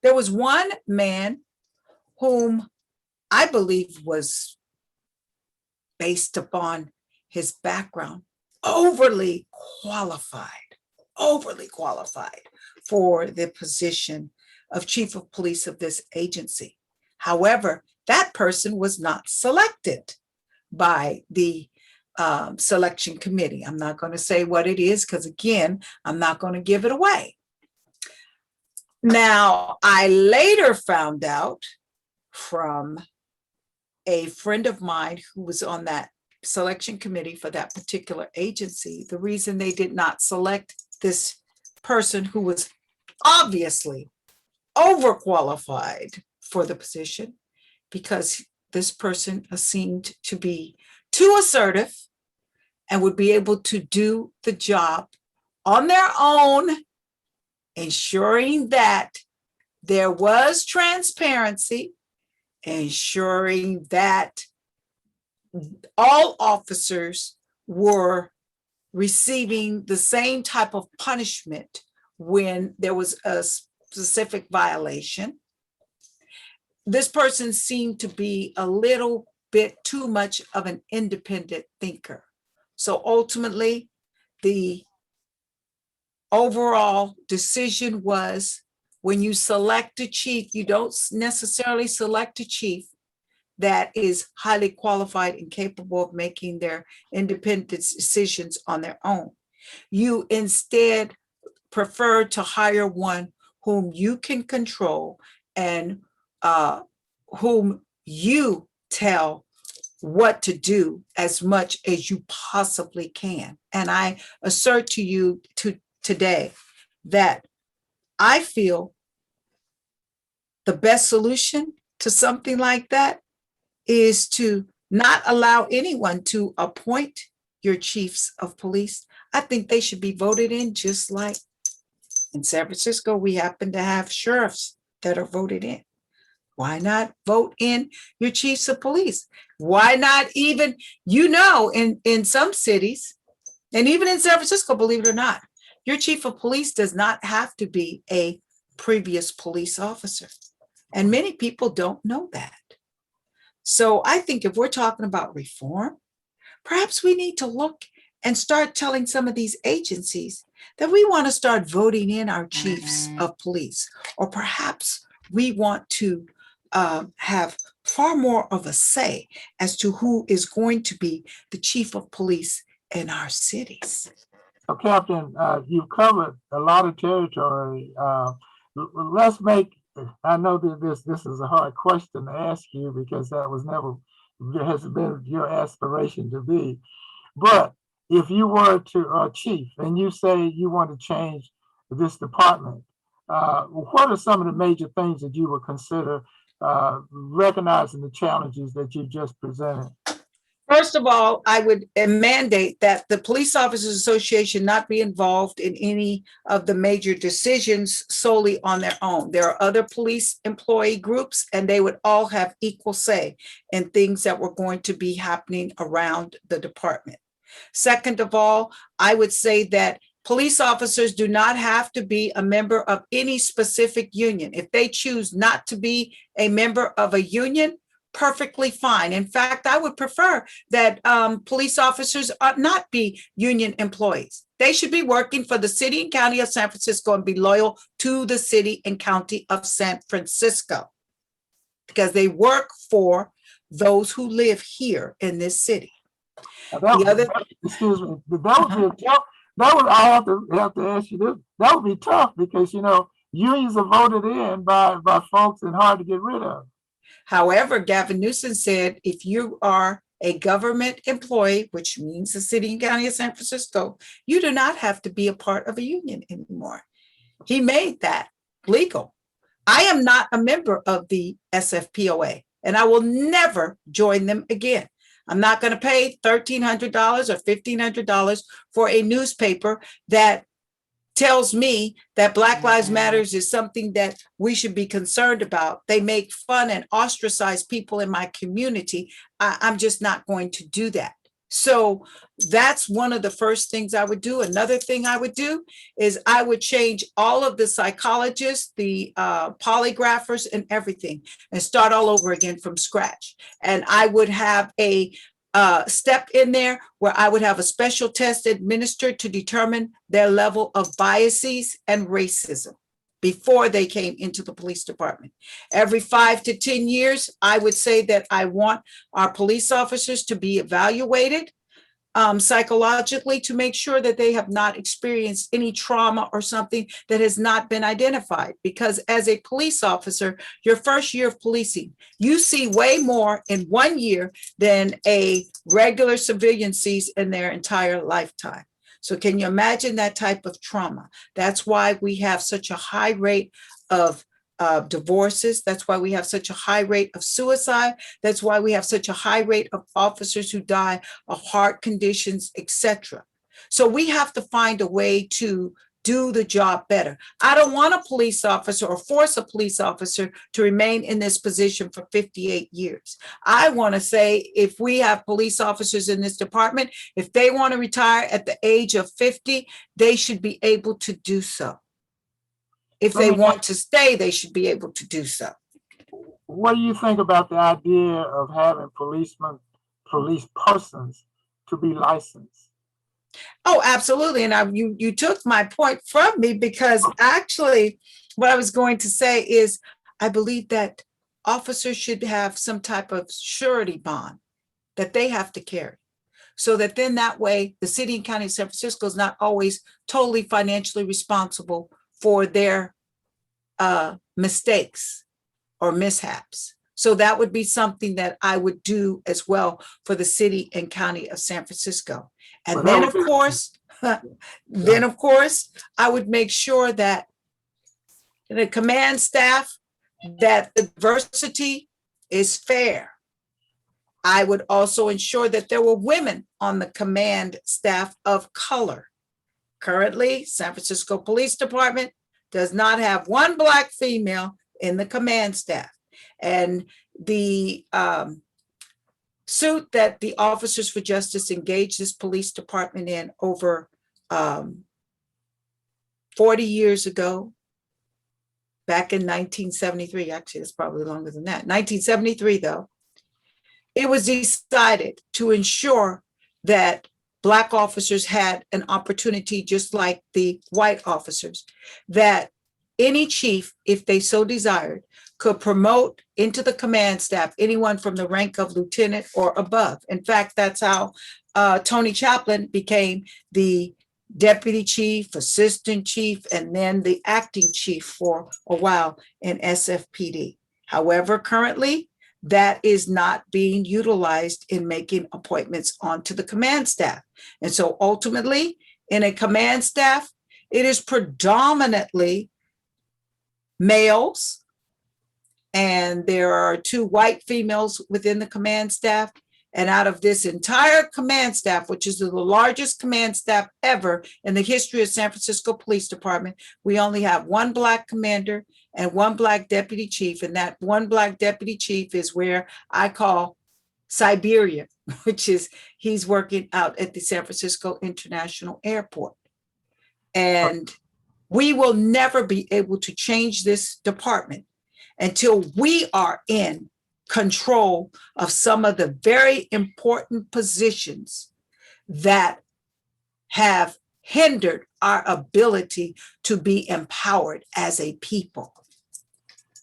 There was one man whom I believe was, based upon his background, overly qualified for the position of chief of police of this agency. However, that person was not selected by the selection committee. I'm not going to say what it is because, again, I'm not going to give it away. Now, I later found out from a friend of mine who was on that selection committee for that particular agency, the reason they did not select this person who was obviously overqualified for the position, because this person seemed to be too assertive and would be able to do the job on their own, ensuring that there was transparency, ensuring that all officers were receiving the same type of punishment when there was a specific violation. This person seemed to be a little bit too much of an independent thinker. So ultimately, the overall decision was, when you select a chief, you don't necessarily select a chief that is highly qualified and capable of making their independent decisions on their own. You instead prefer to hire one whom you can control and whom you tell what to do as much as you possibly can. And I assert to you today that I feel the best solution to something like that is to not allow anyone to appoint your chiefs of police. I think they should be voted in, just like in San Francisco, we happen to have sheriffs that are voted in. Why not vote in your chiefs of police? Why not even, in some cities, and even in San Francisco, believe it or not, your chief of police does not have to be a previous police officer. And many people don't know that. So I think if we're talking about reform, perhaps we need to look and start telling some of these agencies that we want to start voting in our chiefs of police, or perhaps we want to have far more of a say as to who is going to be the chief of police in our cities. So, Captain, you've covered a lot of territory. Let's make, I know that this is a hard question to ask you because that was never, has been your aspiration to be. But if you were to chief and you say you want to change this department, what are some of the major things that you would consider recognizing the challenges that you just presented? First of all, I would mandate that the Police Officers Association not be involved in any of the major decisions solely on their own. There are other police employee groups, and they would all have equal say in things that were going to be happening around the department. Second of all, I would say that police officers do not have to be a member of any specific union. If they choose not to be a member of a union, perfectly fine. In fact, I would prefer that police officers not be union employees. They should be working for the city and county of San Francisco and be loyal to the city and county of San Francisco, because they work for those who live here in this city. Excuse me, that would be tough. I have to ask you this. That would be tough because, unions are voted in by folks and hard to get rid of. However, Gavin Newsom said, if you are a government employee, which means the city and county of San Francisco, you do not have to be a part of a union anymore. He made that legal. I am not a member of the SFPOA, and I will never join them again. I'm not going to pay $1,300 or $1,500 for a newspaper that tells me that Black Lives Matters is something that we should be concerned about. They make fun and ostracize people in my community. I'm just not going to do that. So that's one of the first things I would do. Another thing I would do is I would change all of the psychologists, the polygraphers and everything and start all over again from scratch. And I would have a step in there where I would have a special test administered to determine their level of biases and racism before they came into the police department. Every 5 to 10 years, I would say that I want our police officers to be evaluated psychologically to make sure that they have not experienced any trauma or something that has not been identified. Because as a police officer, your first year of policing, you see way more in 1 year than a regular civilian sees in their entire lifetime. So can you imagine that type of trauma? That's why we have such a high rate of divorces. That's why we have such a high rate of suicide. That's why we have such a high rate of officers who die of heart conditions, etc. So we have to find a way to do the job better. I don't want a police officer or force a police officer to remain in this position for 58 years. I want to say if we have police officers in this department, if they want to retire at the age of 50, they should be able to do so. If they want to stay, they should be able to do so. What do you think about the idea of having police persons to be licensed? Oh, absolutely. And you took my point from me, because actually what I was going to say is I believe that officers should have some type of surety bond that they have to carry. So that then that way the city and county of San Francisco is not always totally financially responsible for their mistakes or mishaps. So that would be something that I would do as well for the city and county of San Francisco. And then of course, I would make sure that the command staff, that the diversity is fair. I would also ensure that there were women on the command staff of color. Currently, San Francisco Police Department does not have one Black female in the command staff. And the suit that the Officers for Justice engaged this police department in over 40 years ago, back in 1973, actually it's probably longer than that, 1973 though, it was decided to ensure that Black officers had an opportunity, just like the white officers, that any chief, if they so desired, could promote into the command staff anyone from the rank of lieutenant or above. In fact, that's how Tony Chaplin became the deputy chief, assistant chief, and then the acting chief for a while in SFPD. However, currently, that is not being utilized in making appointments onto the command staff. And so ultimately, in a command staff, it is predominantly males, and there are 2 white females within the command staff. And out of this entire command staff, which is the largest command staff ever in the history of San Francisco Police Department, we only have 1 Black commander and 1 Black deputy chief. And that 1 Black deputy chief is where I call Siberia, which is he's working out at the San Francisco International Airport. And we will never be able to change this department until we are in control of some of the very important positions that have hindered our ability to be empowered as a people.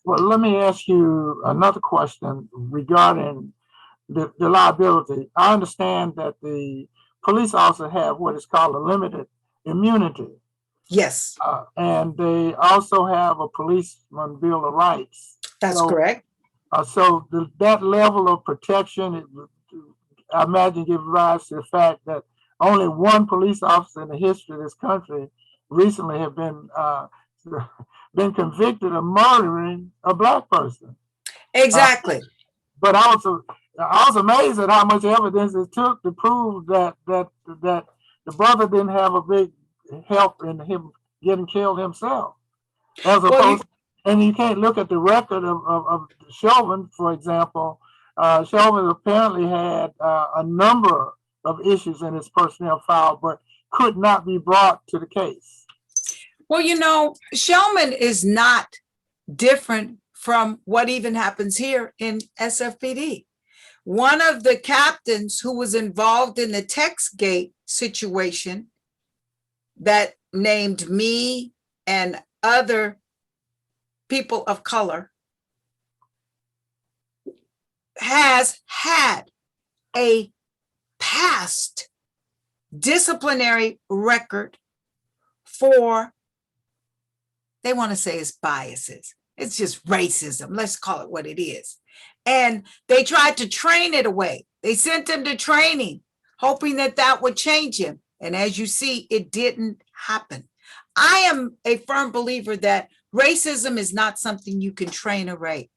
Well, let me ask you another question regarding the liability. I understand that the police officers have what is called a limited immunity. Yes. And they also have a policeman Bill of Rights. That's correct. So that level of protection, I imagine, gives rise to the fact that only 1 police officer in the history of this country recently have been convicted of murdering a Black person. Exactly. But I was amazed at how much evidence it took to prove that the brother didn't have a big help in him getting killed himself. As opposed, and you can't look at the record of Chauvin, for example. Chauvin apparently had a number of issues in his personnel file, but could not be brought to the case. Well, you know, Shellman is not different from what even happens here in SFPD. One of the captains who was involved in the TextGate situation that named me and other people of color has had a past disciplinary record for, they want to say it's biases. It's just racism. Let's call it what it is. And they tried to train it away. They sent him to training, hoping that that would change him. And as you see, it didn't happen. I am a firm believer that racism is not something you can train away.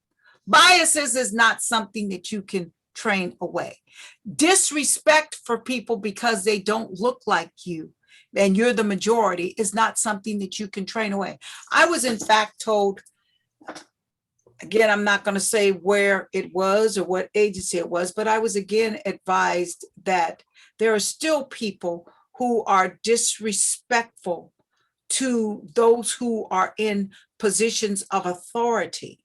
Biases is not something that you can train away. Disrespect for people because they don't look like you and you're the majority is not something that you can train away. I was in fact told, again, I'm not going to say where it was or what agency it was, but I was again advised that there are still people who are disrespectful to those who are in positions of authority.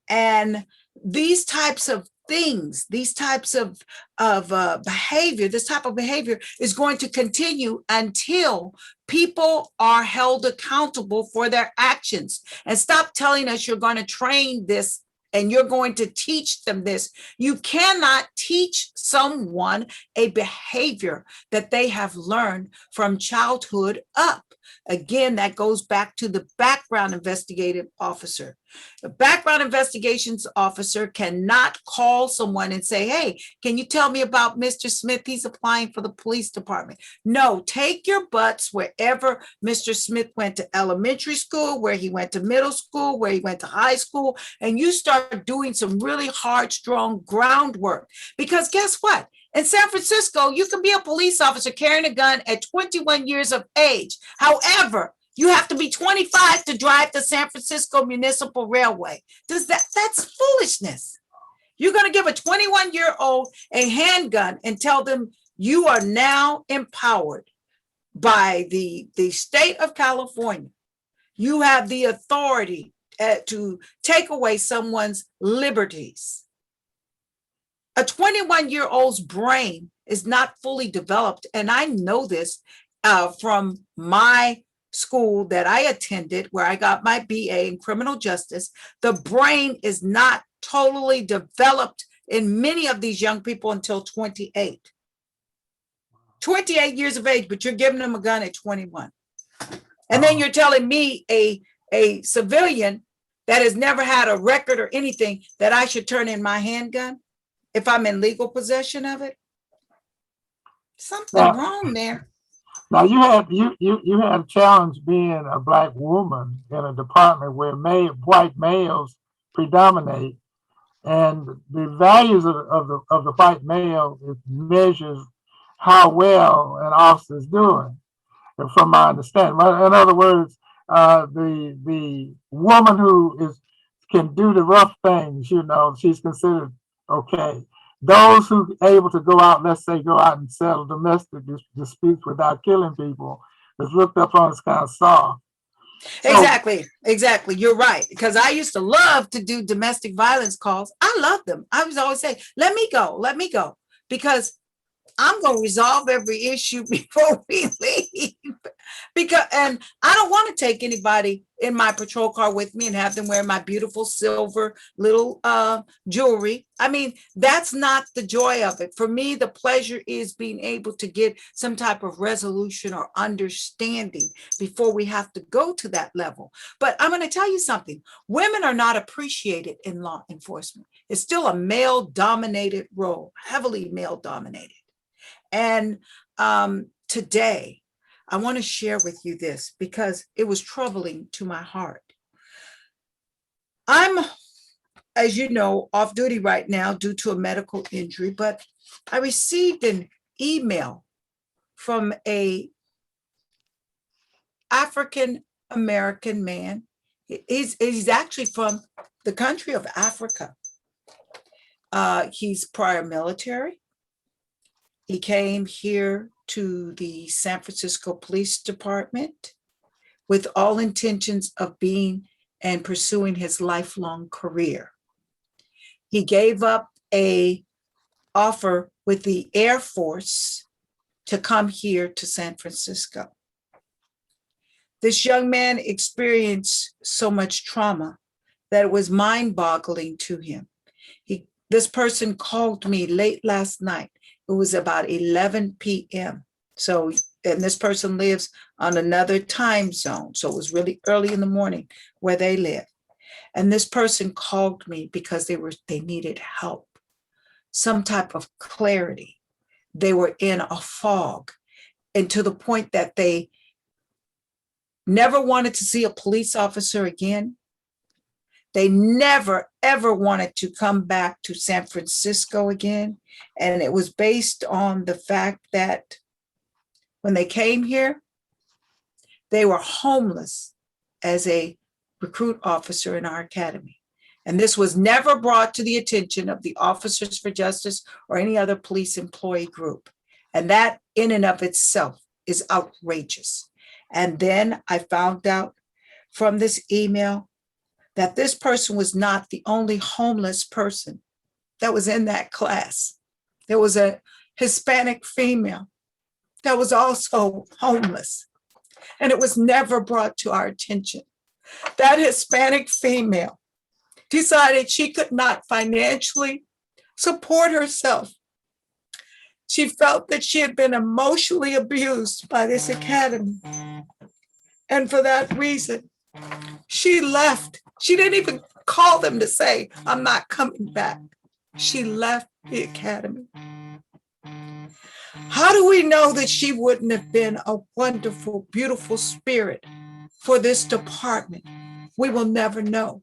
And these types of things, these types of behavior, this type of behavior is going to continue until people are held accountable for their actions. And stop telling us you're going to train this and you're going to teach them this. You cannot teach someone a behavior that they have learned from childhood up. Again, that goes back to the background investigative officer. The background investigations officer cannot call someone and say, hey, can you tell me about Mr. Smith? He's applying for the police department. No, take your butts wherever Mr. Smith went to elementary school, where he went to middle school, where he went to high school, and you start doing some really hard, strong groundwork. Because guess what? In San Francisco, you can be a police officer carrying a gun at 21 years of age. However, you have to be 25 to drive the San Francisco Municipal Railway. That's foolishness. You're going to give a 21-year-old a handgun and tell them you are now empowered by the state of California. You have the authority to take away someone's liberties. A 21-year-old's brain is not fully developed. And I know this from my school that I attended, where I got my BA in criminal justice. The brain is not totally developed in many of these young people until 28. 28 years of age, but you're giving them a gun at 21. And then you're telling me, a civilian that has never had a record or anything, that I should turn in my handgun if I'm in legal possession of it? Something wrong there. Now you had a challenge being a Black woman in a department where white males predominate, and the values of the white male measures how well an officer is doing, from my understanding. In other words, the woman who can do the rough things, she's considered okay. Those who are able to go out, let's say, go out and settle domestic disputes without killing people, is looked up on as kind of soft. Exactly. You're right. Because I used to love to do domestic violence calls. I love them. I was always saying, let me go. Because I'm going to resolve every issue before we leave. And I don't want to take anybody in my patrol car with me and have them wear my beautiful silver little jewelry. I mean, that's not the joy of it. For me, the pleasure is being able to get some type of resolution or understanding before we have to go to that level. But I'm going to tell you something. Women are not appreciated in law enforcement. It's still a male-dominated role, heavily male-dominated. And today, I want to share with you this because it was troubling to my heart. I'm, as you know, off duty right now due to a medical injury, but I received an email from a African-American man. He's actually from the country of Africa. He's prior military. He came here to the San Francisco Police Department with all intentions of being and pursuing his lifelong career. He gave up a offer with the Air Force to come here to San Francisco. This young man experienced so much trauma that it was mind-boggling to him. This person called me late last night. It was about 11 p.m. So, and this person lives on another time zone. So it was really early in the morning where they live. And this person called me because they needed help, some type of clarity. They were in a fog, and to the point that they never wanted to see a police officer again. They never, ever wanted to come back to San Francisco again. And it was based on the fact that when they came here, they were homeless as a recruit officer in our academy. And this was never brought to the attention of the Officers for Justice or any other police employee group. And that in and of itself is outrageous. And then I found out from this email that this person was not the only homeless person that was in that class. There was a Hispanic female that was also homeless, and it was never brought to our attention. That Hispanic female decided she could not financially support herself. She felt that she had been emotionally abused by this academy. And for that reason, she left. She didn't even call them to say, I'm not coming back. She left the academy. How do we know that she wouldn't have been a wonderful, beautiful spirit for this department? We will never know.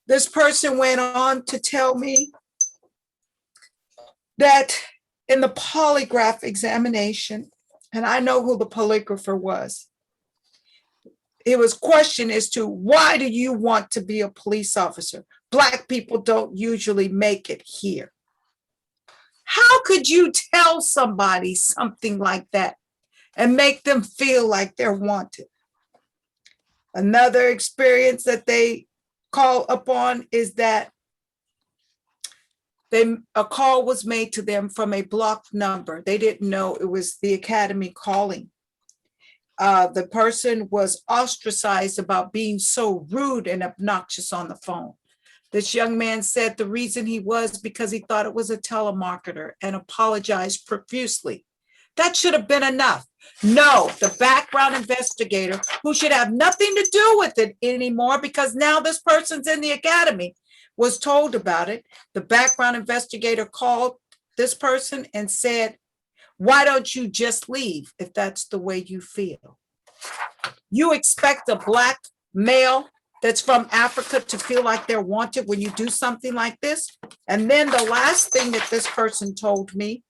This person went on to tell me that in the polygraph examination, and I know who the polygrapher was, it was questioned as to why do you want to be a police officer? Black people don't usually make it here. How could you tell somebody something like that and make them feel like they're wanted? Another experience that they call upon is that a call was made to them from a blocked number. They didn't know it was the academy calling. The person was ostracized about being so rude and obnoxious on the phone. This young man said the reason he was because he thought it was a telemarketer and apologized profusely. That should have been enough. No, the background investigator, who should have nothing to do with it anymore because now this person's in the academy, was told about it. The background investigator called this person and said, why don't you just leave if that's the way you feel? You expect a Black male that's from Africa to feel like they're wanted when you do something like this? And then the last thing that this person told me,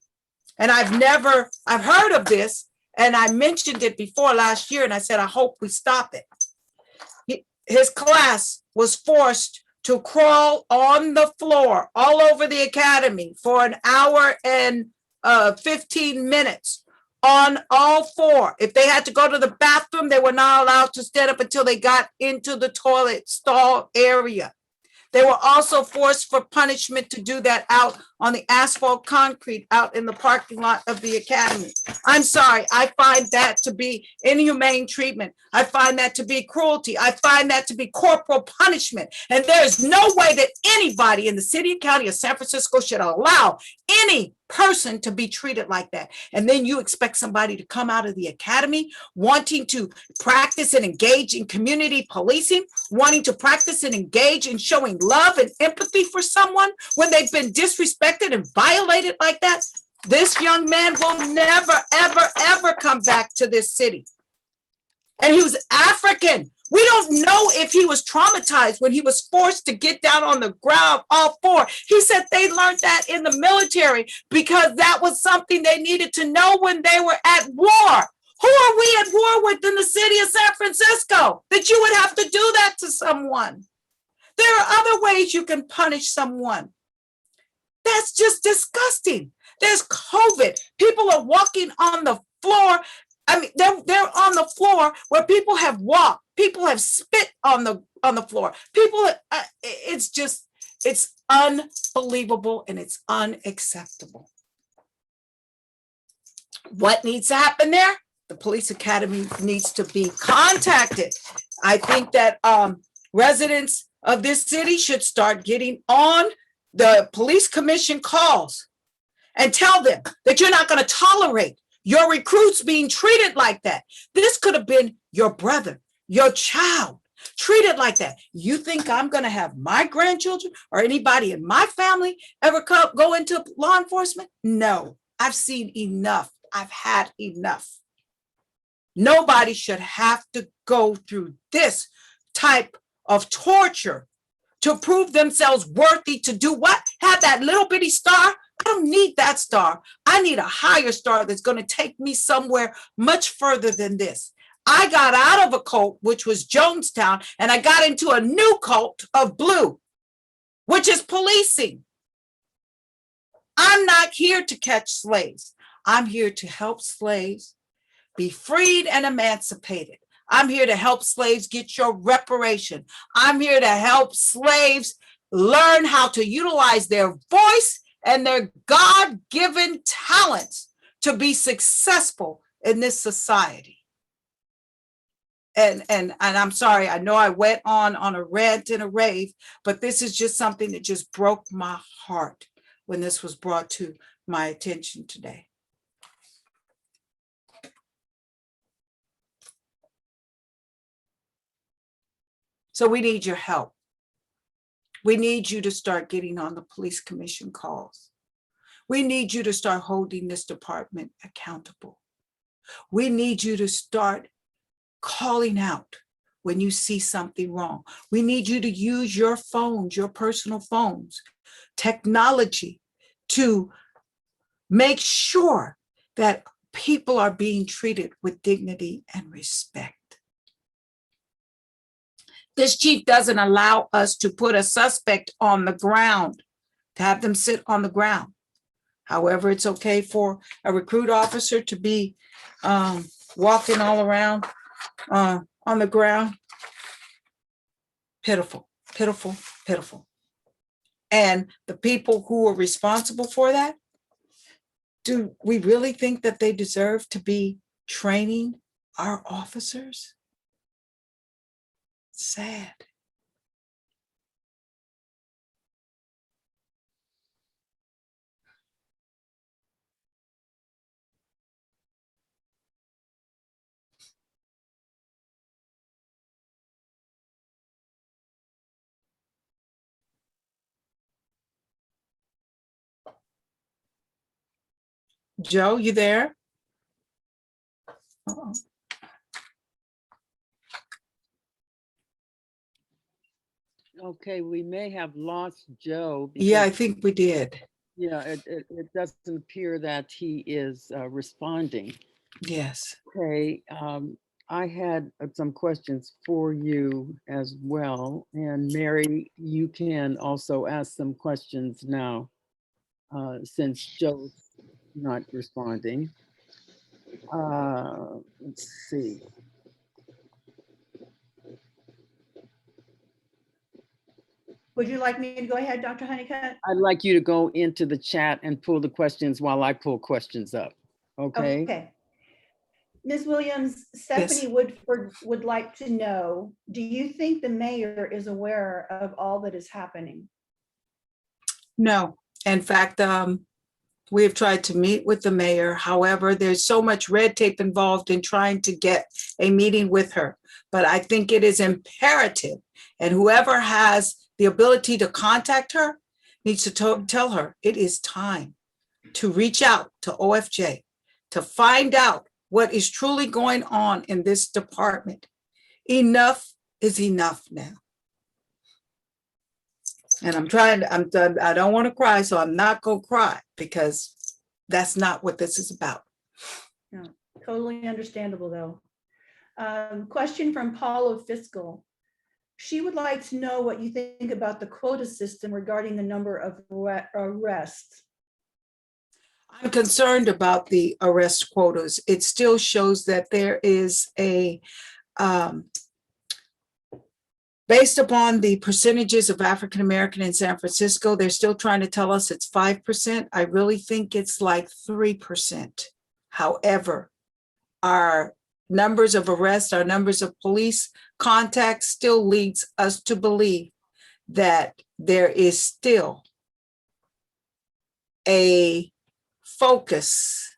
and I've heard of this, and I mentioned it before last year, and I said, I hope we stop it. His class was forced to crawl on the floor all over the academy for an hour and 15 minutes on all four. If they had to go to the bathroom, they were not allowed to stand up until they got into the toilet stall area. They were also forced for punishment to do that out on the asphalt concrete out in the parking lot of the academy. I'm sorry, I find that to be inhumane treatment. I find that to be cruelty. I find that to be corporal punishment. And there is no way that anybody in the city and county of San Francisco should allow any person to be treated like that. And then you expect somebody to come out of the academy wanting to practice and engage in community policing, wanting to practice and engage in showing love and empathy for someone when they've been disrespected and violated like that. This young man will never, ever, ever come back to this city. And he was African. We don't know if he was traumatized when he was forced to get down on the ground all four. He said they learned that in the military because that was something they needed to know when they were at war. Who are we at war with in the city of San Francisco that you would have to do that to someone? There are other ways you can punish someone. That's just disgusting. There's COVID. People are walking on the floor. I mean, they're on the floor where people have walked. People have spit on the floor. People, it's unbelievable and it's unacceptable. What needs to happen there? The police academy needs to be contacted. I think that residents of this city should start getting on the police commission calls and tell them that you're not going to tolerate your recruits being treated like that. This could have been your brother, your child, treated like that. You think I'm going to have my grandchildren or anybody in my family ever go into law enforcement? No, I've seen enough. I've had enough. Nobody should have to go through this type of torture to prove themselves worthy to do what? Have that little bitty star? I don't need that star. I need a higher star that's going to take me somewhere much further than this. I got out of a cult, which was Jonestown, and I got into a new cult of blue, which is policing. I'm not here to catch slaves. I'm here to help slaves be freed and emancipated. I'm here to help slaves get your reparation. I'm here to help slaves learn how to utilize their voice and their God-given talents to be successful in this society. And I'm sorry, I know I went on a rant and a rave, but this is just something that just broke my heart when this was brought to my attention today. So we need your help. We need you to start getting on the police commission calls. We need you to start holding this department accountable. We need you to start calling out when you see something wrong. We need you to use your phones, your personal phones, technology to make sure that people are being treated with dignity and respect. This chief doesn't allow us to put a suspect on the ground, to have them sit on the ground. However, it's okay for a recruit officer to be walking all around on the ground. Pitiful, pitiful, pitiful. And the people who are responsible for that, do we really think that they deserve to be training our officers? Sad. Joe, you there? Uh-oh. Okay, we may have lost Joe. Yeah, I because, think we did. yeah, it doesn't appear that he is responding. Yes. Okay, I had some questions for you as well. And Mary, you can also ask some questions now since Joe's not responding. Let's see. Would you like me to go ahead, Dr. Honeycutt? I'd like you to go into the chat and pull the questions while I pull questions up. Okay. Okay. Ms. Williams, Stephanie Woodford would like to know, do you think the mayor is aware of all that is happening? No. In fact, we have tried to meet with the mayor. However, there's so much red tape involved in trying to get a meeting with her. But I think it is imperative, and whoever has the ability to contact her needs to tell her it is time to reach out to OFJ to find out what is truly going on in this department. Enough is enough now. And I don't want to cry, so I'm not going to cry because that's not what this is about. No, totally understandable though. Question from Paula Fiscal. She would like to know what you think about the quota system regarding the number of arrests. I'm concerned about the arrest quotas. It still shows that there is a, based upon the percentages of African American in San Francisco, they're still trying to tell us it's 5%. I really think it's like 3%. However, our numbers of arrests, our numbers of police contacts still leads us to believe that there is still a focus.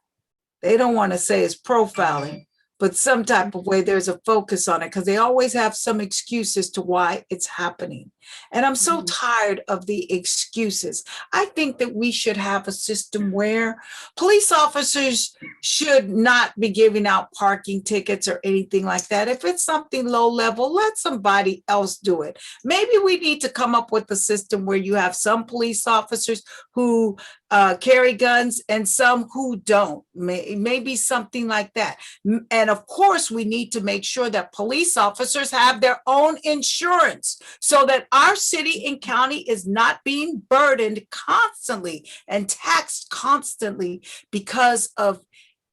They don't want to say it's profiling, but some type of way there's a focus on it because they always have some excuse as to why it's happening. And I'm so tired of the excuses. I think that we should have a system where police officers should not be giving out parking tickets or anything like that. If it's something low level, let somebody else do it. Maybe we need to come up with a system where you have some police officers who carry guns and some who don't, maybe something like that. And of course, we need to make sure that police officers have their own insurance so that our city and county is not being burdened constantly and taxed constantly because of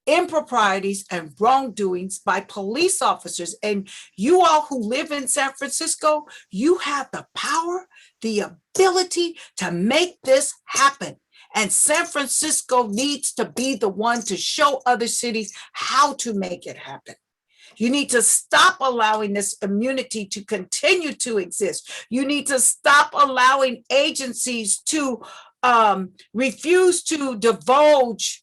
improprieties and wrongdoings by police officers. And you all who live in San Francisco, you have the power, the ability to make this happen. And San Francisco needs to be the one to show other cities how to make it happen. You need to stop allowing this immunity to continue to exist. You need to stop allowing agencies to refuse to divulge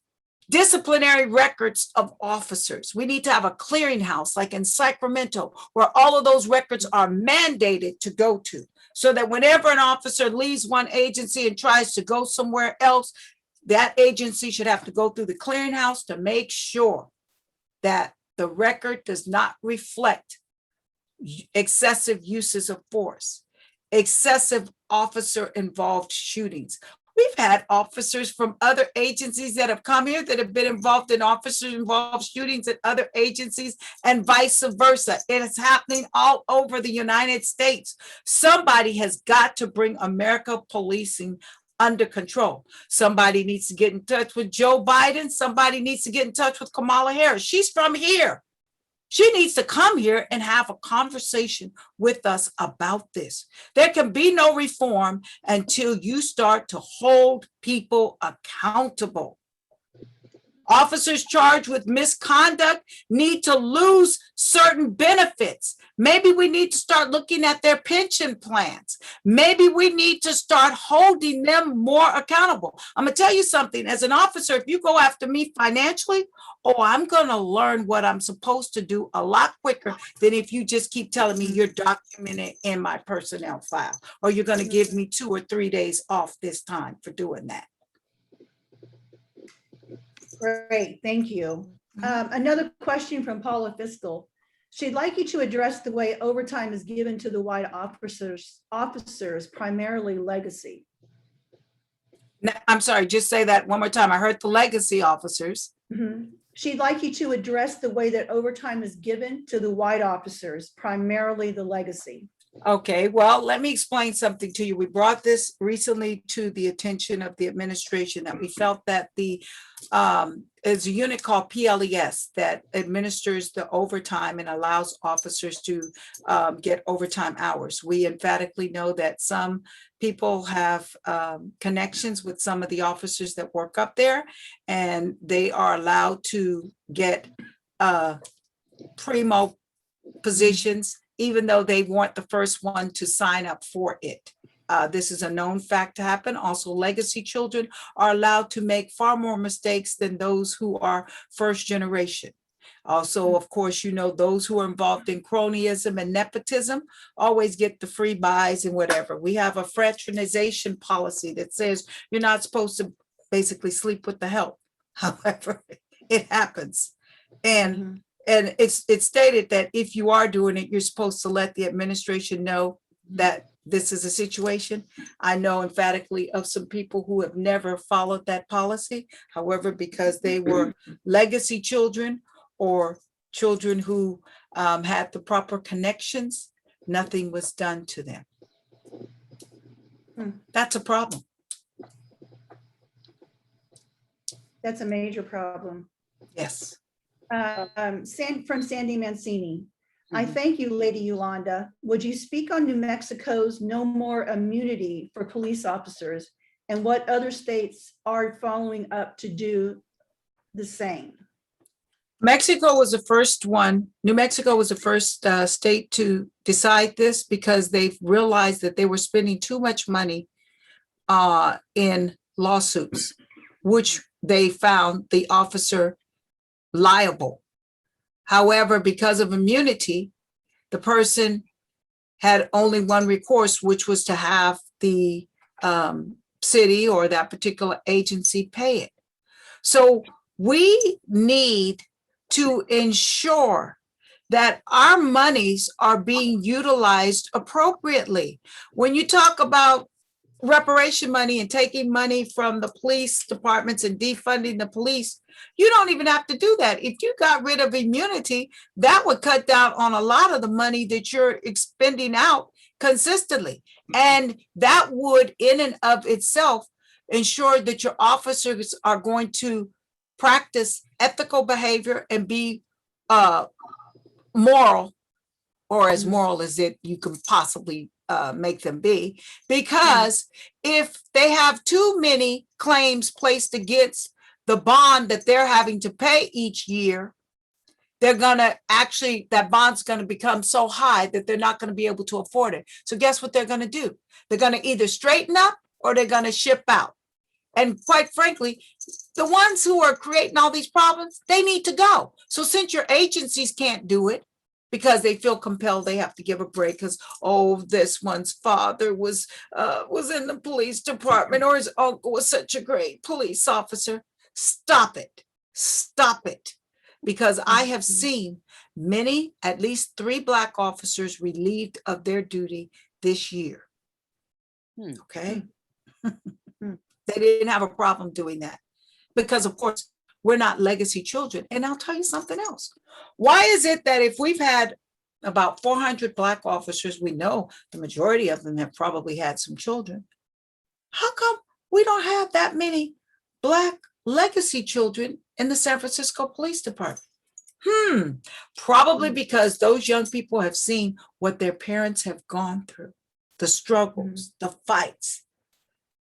disciplinary records of officers. We need to have a clearinghouse like in Sacramento where all of those records are mandated to go to, so that whenever an officer leaves one agency and tries to go somewhere else, that agency should have to go through the clearinghouse to make sure that the record does not reflect excessive uses of force, excessive officer-involved shootings. We've had officers from other agencies that have come here that have been involved in officer-involved shootings at other agencies and vice versa. It is happening all over the United States. Somebody has got to bring America policing under control. Somebody needs to get in touch with Joe Biden. Somebody needs to get in touch with Kamala Harris. She's from here. She needs to come here and have a conversation with us about this. There can be no reform until you start to hold people accountable. Officers charged with misconduct need to lose certain benefits. Maybe we need to start looking at their pension plans. Maybe we need to start holding them more accountable. I'm going to tell you something. As an officer, if you go after me financially, I'm going to learn what I'm supposed to do a lot quicker than if you just keep telling me you're documented in my personnel file, or you're going to give me 2 or 3 days off this time for doing that. Great, thank you. Another question from Paula Fiscal. She'd like you to address the way overtime is given to the white officers, primarily legacy. I'm sorry, just say that one more time. I heard the legacy officers. She'd like you to address the way that overtime is given to the white officers, primarily the legacy. Okay, well, let me explain something to you. We brought this recently to the attention of the administration that we felt that there's a unit called PLES that administers the overtime and allows officers to get overtime hours. We emphatically know that some people have connections with some of the officers that work up there, and they are allowed to get primo positions, even though they weren't the first one to sign up for it. This is a known fact to happen. Also, legacy children are allowed to make far more mistakes than those who are first generation. Also, of course, you know, those who are involved in cronyism and nepotism always get the free buys and whatever. We have a fraternization policy that says you're not supposed to basically sleep with the help. However, it happens. And it's stated that if you are doing it, you're supposed to let the administration know that this is a situation. I know emphatically of some people who have never followed that policy. However, because they were legacy children or children who had the proper connections, nothing was done to them. That's a problem. That's a major problem. Yes. From Sandy Mancini. I Mhm. thank you, Lady Yolanda. Would you speak on New Mexico's no more immunity for police officers and what other states are following up to do the same? Mexico was the first one. New Mexico was the first state to decide this because they've realized that they were spending too much money in lawsuits, which they found the officer liable. However, because of immunity, the person had only one recourse, which was to have the city or that particular agency pay it. So we need to ensure that our monies are being utilized appropriately. When you talk about reparation money and taking money from the police departments and defunding the police, you don't even have to do that. If you got rid of immunity, that would cut down on a lot of the money that you're expending out consistently. And that would, in and of itself, ensure that your officers are going to practice ethical behavior and be moral, or as moral as you can possibly make them be. Because if they have too many claims placed against the bond that they're having to pay each year, they're gonna actually, that bond's gonna become so high that they're not gonna be able to afford it. So guess what they're gonna do? They're gonna either straighten up or they're gonna ship out. And quite frankly, the ones who are creating all these problems, they need to go. So since your agencies can't do it because they feel compelled, they have to give a break because, oh, this one's father was in the police department or his uncle was such a great police officer. Stop it. Stop it. Because I have seen many, at least 3 Black officers relieved of their duty this year. Okay. They didn't have a problem doing that because, of course, we're not legacy children. And I'll tell you something else. Why is it that if we've had about 400 Black officers, we know the majority of them have probably had some children. How come we don't have that many Black legacy children in the San Francisco Police Department? Probably because those young people have seen what their parents have gone through, the struggles, the fights,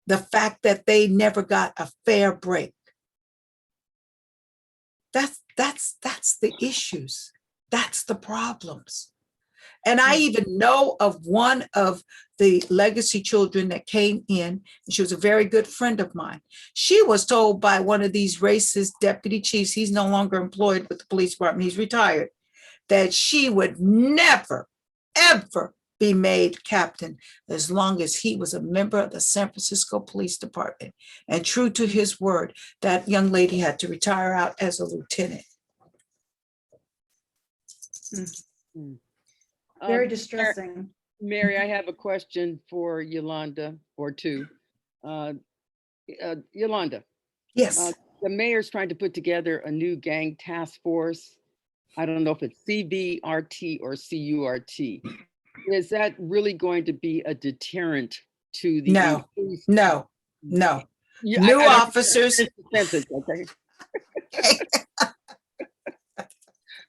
the fact that they never got a fair break. That's the issues. That's the problems. And I even know of one of the legacy children that came in, and she was a very good friend of mine. She was told by one of these racist deputy chiefs, he's no longer employed with the police department, he's retired, that she would never, ever be made captain as long as he was a member of the San Francisco Police Department. And true to his word, that young lady had to retire out as a lieutenant. Very distressing. Mary, I have a question for Yolanda or two. Yolanda. Yes. The mayor's trying to put together a new gang task force. I don't know if it's CBRT or CURT. Is that really going to be a deterrent to the No, increase? no. New officers. Okay.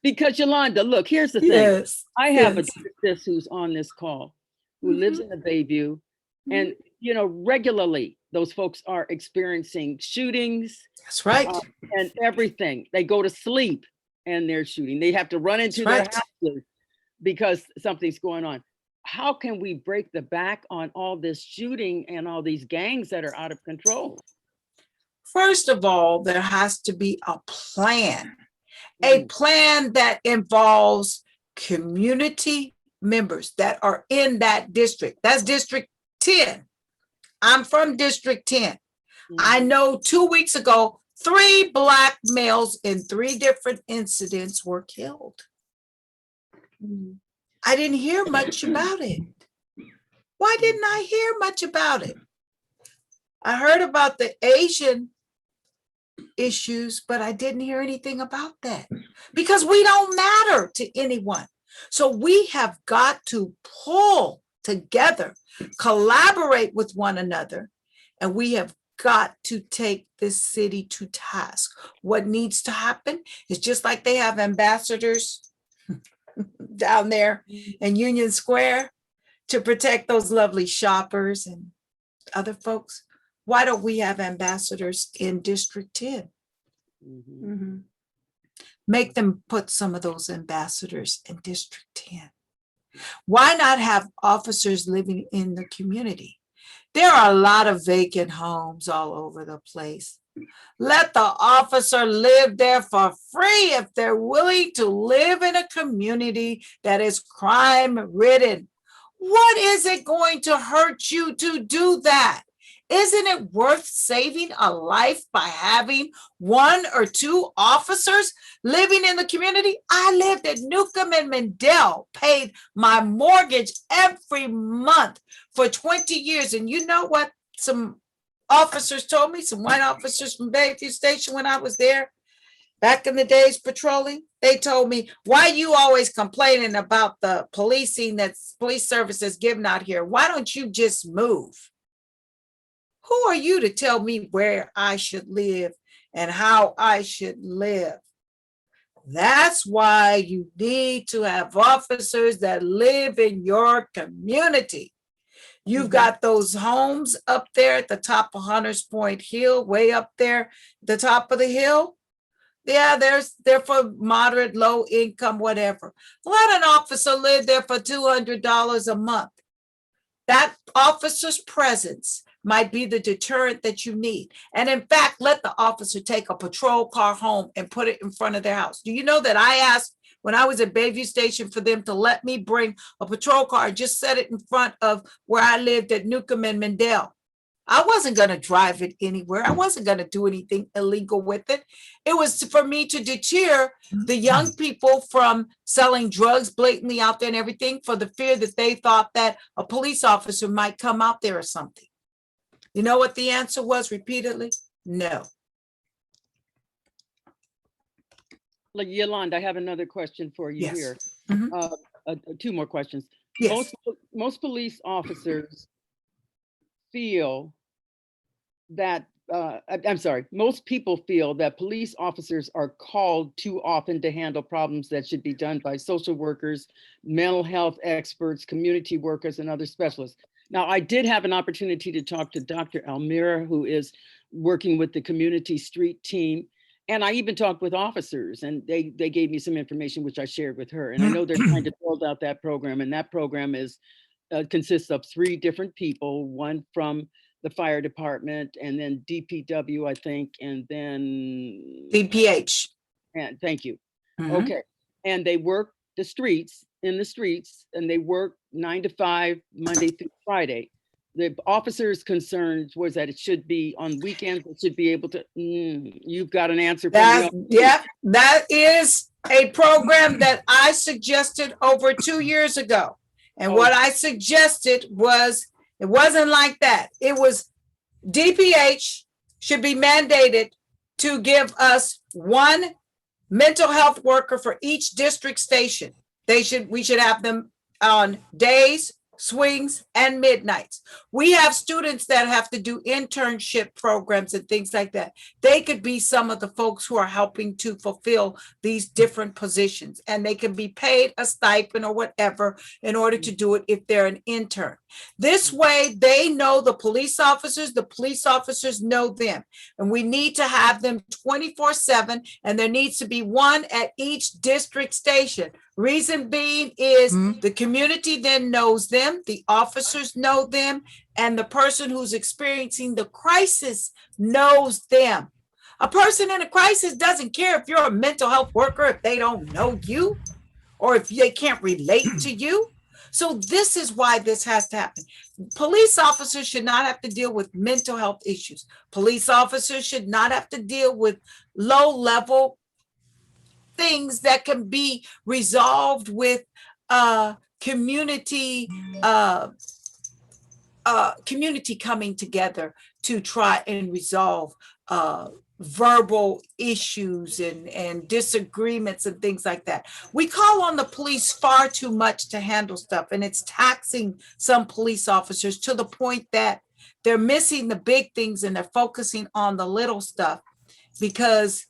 Because Yolanda, look, here's the thing. Yes. I have yes. a sister who's on this call who lives in the Bayview, and regularly those folks are experiencing shootings. That's right. And everything. They go to sleep and they're shooting. They have to run into their houses because something's going on. How can we break the back on all this shooting and all these gangs that are out of control? First of all, there has to be a plan that involves community members that are in that district. That's District 10. I'm from District 10. I know 2 weeks ago, 3 Black males in 3 different incidents were killed. I didn't hear much about it. Why didn't I hear much about it? I heard about the Asian issues, but I didn't hear anything about that because we don't matter to anyone. So we have got to pull together, collaborate with one another, and we have got to take this city to task. What needs to happen is just like they have ambassadors down there in Union Square to protect those lovely shoppers and other folks. Why don't we have ambassadors in District 10? Mhm. Make them put some of those ambassadors in District 10. Why not have officers living in the community? There are a lot of vacant homes all over the place. Let the officer live there for free if they're willing to live in a community that is crime ridden. What is it going to hurt you to do that? Isn't it worth saving a life by having 1 or 2 officers living in the community? I lived at Newcomb and Mendel, paid my mortgage every month for 20 years. And you know what some officers told me, some white officers from Bayview Station when I was there back in the days patrolling? They told me, why you always complaining about the policing that police services given out here? Why don't you just move? Who are you to tell me where I should live and how I should live? That's why you need to have officers that live in your community. You've got those homes up there at the top of Hunters Point Hill, way up there, the top of the hill. Yeah, they're for moderate, low income, whatever. Let an officer live there for $200 a month. That officer's presence might be the deterrent that you need. And in fact, let the officer take a patrol car home and put it in front of their house. Do you know that I asked when I was at Bayview Station for them to let me bring a patrol car, just set it in front of where I lived at Newcomb and Mendel? I wasn't going to drive it anywhere. I wasn't going to do anything illegal with it. It was for me to deter the young people from selling drugs blatantly out there and everything, for the fear that they thought that a police officer might come out there or something. You know what the answer was repeatedly? No. Yolanda, I have another question for you Yes. here. Mhm. 2 more questions. Yes. Most police officers feel that, I'm sorry, most people feel that police officers are called too often to handle problems that should be done by social workers, mental health experts, community workers, and other specialists. Now, I did have an opportunity to talk to Dr. Almira, who is working with the community street team. And I even talked with officers, and they gave me some information, which I shared with her. And I know they're trying to build out that program. And that program is consists of 3 different people, one from the fire department, and then DPW, I think, and then DPH. And thank you. Mhm. Okay. And they work in the streets, and they work 9 to 5, Monday through Friday. The officer's concern was that it should be on weekends. It should be able to, you've got an answer. That is a program that I suggested over 2 years ago. And what I suggested was, it wasn't like that. It was DPH should be mandated to give us 1 mental health worker for each district station. We should have them on days, swings, and midnights. We have students that have to do internship programs and things like that. They could be some of the folks who are helping to fulfill these different positions, and they can be paid a stipend or whatever in order to do it if they're an intern. This way, they know the police officers know them, and we need to have them 24/7, and there needs to be 1 at each district station. Reason being is the community then knows them, the officers know them, and the person who's experiencing the crisis knows them. A person in a crisis doesn't care if you're a mental health worker, if they don't know you, or if they can't relate to you. So this is why this has to happen. Police officers should not have to deal with mental health issues. Police officers should not have to deal with low-level things that can be resolved with community coming together to try and resolve verbal issues and disagreements and things like that. We call on the police far too much to handle stuff, and it's taxing some police officers to the point that they're missing the big things and they're focusing on the little stuff because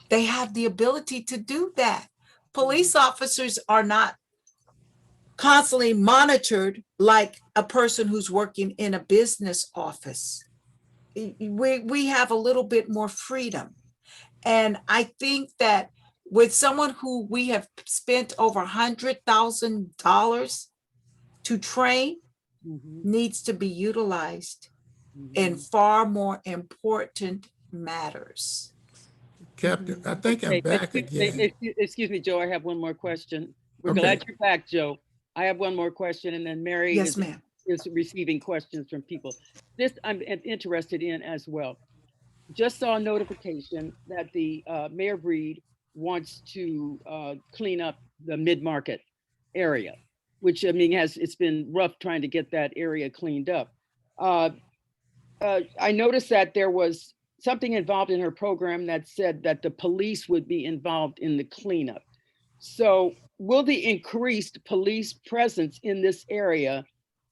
they have the ability to do that. Police officers are not constantly monitored like a person who's working in a business office. We have a little bit more freedom. And I think that with someone who we have spent over $100,000 to train needs to be utilized in far more important matters. Captain, I think I'm back again. Excuse me, Joe, I have one more question. We're Okay. glad you're back, Joe. I have one more question, and then Mary Yes, ma'am. is receiving questions from people. This I'm interested in as well. Just saw a notification that the Mayor Breed wants to clean up the mid-market area, which I mean it's been rough trying to get that area cleaned up. I noticed that there was something involved in her program that said that the police would be involved in the cleanup. So will the increased police presence in this area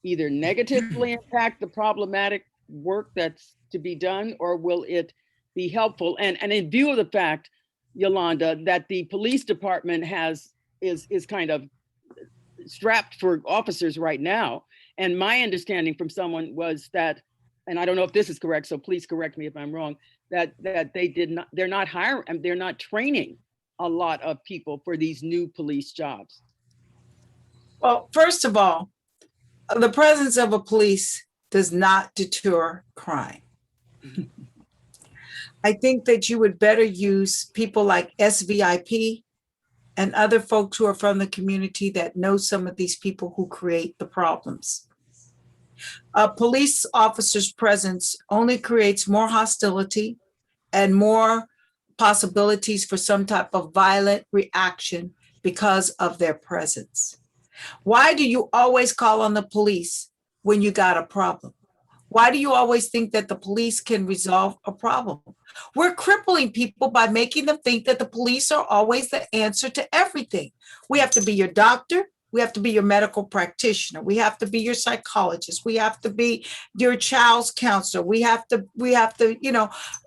either negatively impact the problematic work that's to be done, or will it be helpful? And in view of the fact, Yolanda, that the police department is kind of strapped for officers right now. And my understanding from someone was that, and I don't know if this is correct, so please correct me if I'm wrong, that they're not hiring, they're not training a lot of people for these new police jobs. Well, first of all, the presence of a police does not deter crime. I think that you would better use people like SVIP and other folks who are from the community that know some of these people who create the problems. A police officer's presence only creates more hostility and more possibilities for some type of violent reaction because of their presence. Why do you always call on the police when you got a problem? Why do you always think that the police can resolve a problem? We're crippling people by making them think that the police are always the answer to everything. We have to be your doctor. We have to be your medical practitioner. We have to be your psychologist. We have to be your child's counselor. We have to,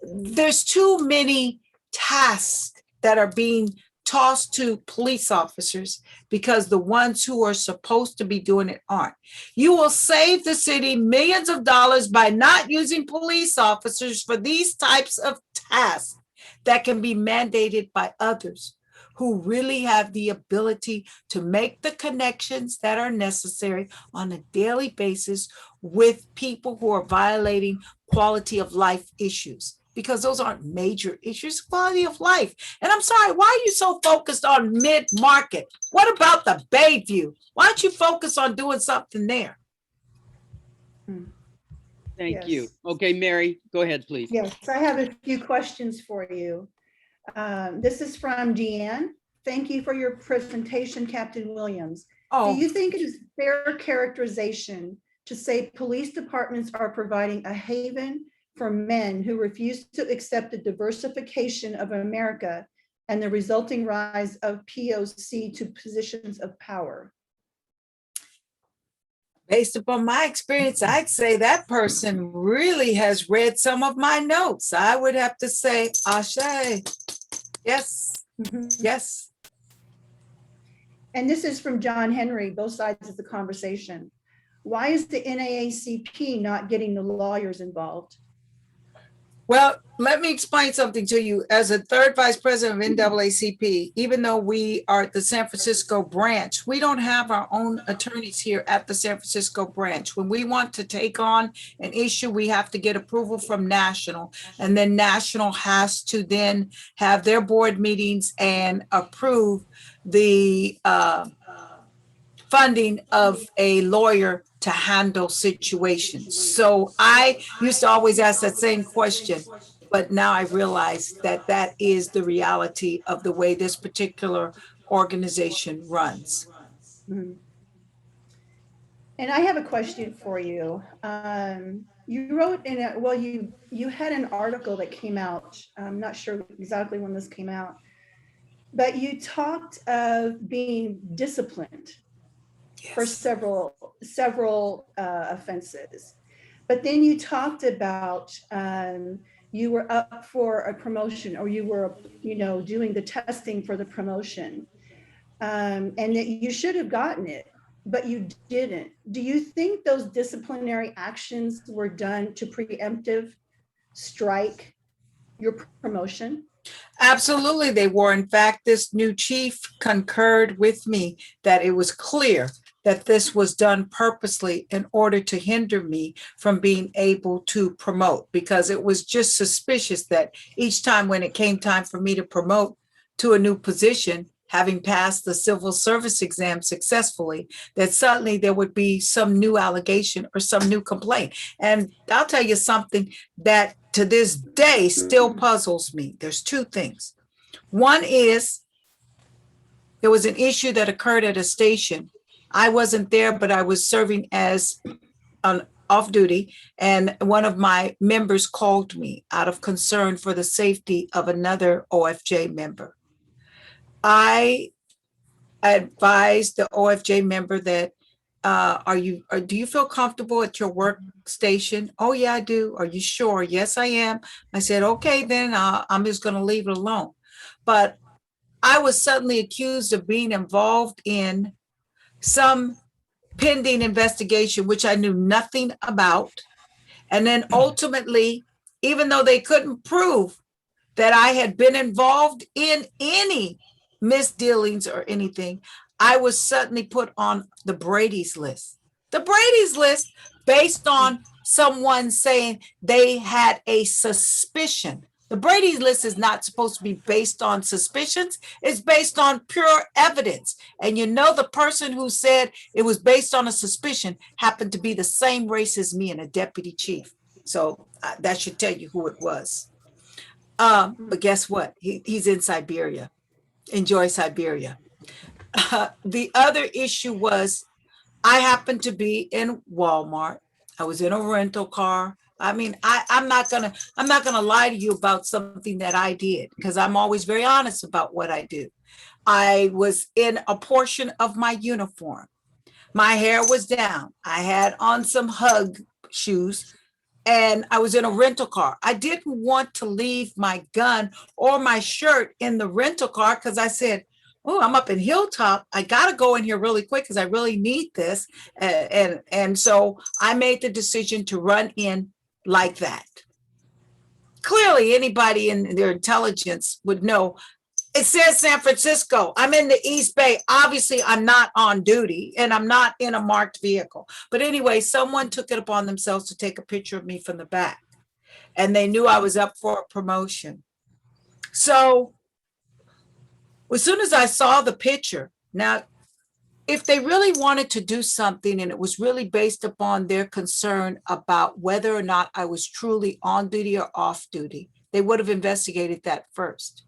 there's too many tasks that are being tossed to police officers because the ones who are supposed to be doing it aren't. You will save the city millions of dollars by not using police officers for these types of tasks that can be mandated by others who really have the ability to make the connections that are necessary on a daily basis with people who are violating quality of life issues. Because those aren't major issues, quality of life. And I'm sorry, why are you so focused on mid-market? What about the Bayview? Why don't you focus on doing something there? Thank you. Okay, Mary, go ahead, please. Yes, I have a few questions for you. This is from Deanne. Thank you for your presentation, Captain Williams. Oh. Do you think it is fair characterization to say police departments are providing a haven for men who refuse to accept the diversification of America and the resulting rise of POC to positions of power? Based upon my experience, I'd say that person really has read some of my notes. I would have to say, Ashe, yes, yes. And this is from John Henry, both sides of the conversation. Why is the NAACP not getting the lawyers involved? Well, let me explain something to you. As a third vice president of NAACP, even though we are at the San Francisco branch, we don't have our own attorneys here at the San Francisco branch. When we want to take on an issue, we have to get approval from national, and then national has to then have their board meetings and approve the funding of a lawyer to handle situations. So I used to always ask that same question, but now I realize that that is the reality of the way this particular organization runs. And I have a question for you. You wrote in a, well, you had an article that came out. I'm not sure exactly when this came out, but you talked of being disciplined for several offenses. But then you talked about you were up for a promotion, or you were, doing the testing for the promotion, and that you should have gotten it, but you didn't. Do you think those disciplinary actions were done to preemptive strike your promotion? Absolutely, they were. In fact, this new chief concurred with me that it was clear that this was done purposely in order to hinder me from being able to promote, because it was just suspicious that each time when it came time for me to promote to a new position, having passed the civil service exam successfully, that suddenly there would be some new allegation or some new complaint. And I'll tell you something that to this day still puzzles me. There's two things. One is there was an issue that occurred at a station. I wasn't there, but I was serving as an off duty, and one of my members called me out of concern for the safety of another OFJ member. I advised the OFJ member that, do you feel comfortable at your workstation? Oh yeah, I do. Are you sure? Yes, I am. I said, okay, then I'm just going to leave it alone. But I was suddenly accused of being involved in some pending investigation, which I knew nothing about. And then ultimately, even though they couldn't prove that I had been involved in any misdealings or anything, I was suddenly put on the Brady's list. The Brady's list based on someone saying they had a suspicion. The Brady's list is not supposed to be based on suspicions. It's based on pure evidence. And the person who said it was based on a suspicion happened to be the same race as me and a deputy chief. So that should tell you who it was. But guess what? He's in Siberia. Enjoy Siberia. The other issue was I happened to be in Walmart. I was in a rental car. I mean, I'm not gonna lie to you about something that I did, because I'm always very honest about what I do. I was in a portion of my uniform. My hair was down. I had on some Hug shoes, and I was in a rental car. I didn't want to leave my gun or my shirt in the rental car because I said, oh, I'm up in Hilltop. I got to go in here really quick because I really need this. And so I made the decision to run in like that. Clearly, anybody in their intelligence would know. It says San Francisco. I'm in the East Bay. Obviously, I'm not on duty and I'm not in a marked vehicle. But anyway, someone took it upon themselves to take a picture of me from the back. And they knew I was up for a promotion. So as soon as I saw the picture, now, if they really wanted to do something and it was really based upon their concern about whether or not I was truly on duty or off duty, they would have investigated that first.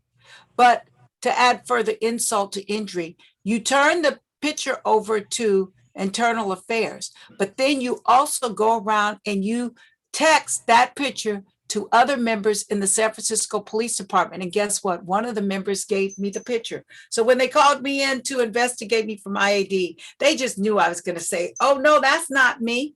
But to add further insult to injury, you turn the picture over to Internal Affairs, but then you also go around and you text that picture to other members in the San Francisco Police Department. And guess what? One of the members gave me the picture. So when they called me in to investigate me from IAD, they just knew I was going to say, oh, no, that's not me.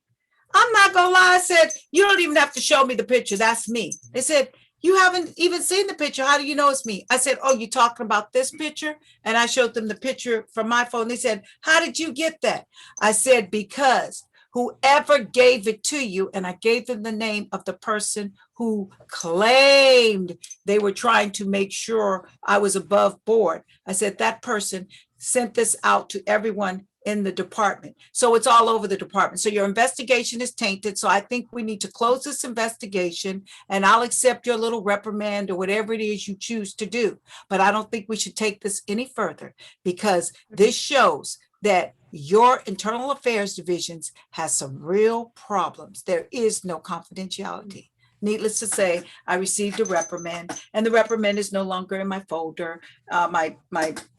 I'm not going to lie. I said, you don't even have to show me the picture. That's me. They said, you haven't even seen the picture. How do you know it's me? I said, oh, you talking about this picture? And I showed them the picture from my phone. They said, how did you get that? I said, because whoever gave it to you, and I gave them the name of the person who claimed they were trying to make sure I was above board. I said, that person sent this out to everyone in the department. So it's all over the department. So your investigation is tainted. So I think we need to close this investigation, and I'll accept your little reprimand or whatever it is you choose to do. But I don't think we should take this any further, because this shows that your Internal Affairs divisions has some real problems. There is no confidentiality. Needless to say, I received a reprimand, and the reprimand is no longer in my folder, my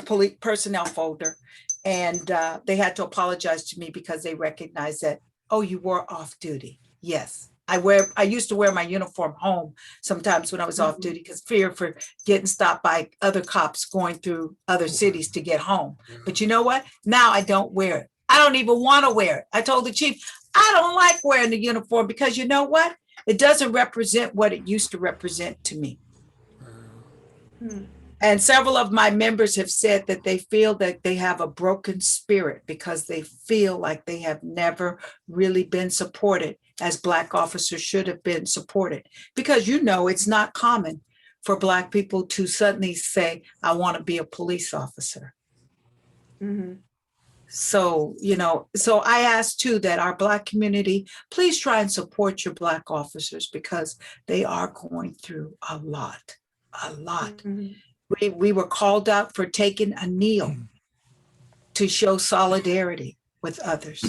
police personnel folder. And they had to apologize to me because they recognized that, oh, you were off duty. Yes, I used to wear my uniform home sometimes when I was off duty because fear for getting stopped by other cops going through other cities to get home. But you know what? Now I don't wear it. I don't even want to wear it. I told the chief, I don't like wearing the uniform because you know what? It doesn't represent what it used to represent to me. And several of my members have said that they feel that they have a broken spirit because they feel like they have never really been supported as Black officers should have been supported. Because you know, it's not common for Black people to suddenly say, I want to be a police officer. So, you know, so I ask too that our Black community, please try and support your Black officers because they are going through a lot. We were called out for taking a kneel to show solidarity with others.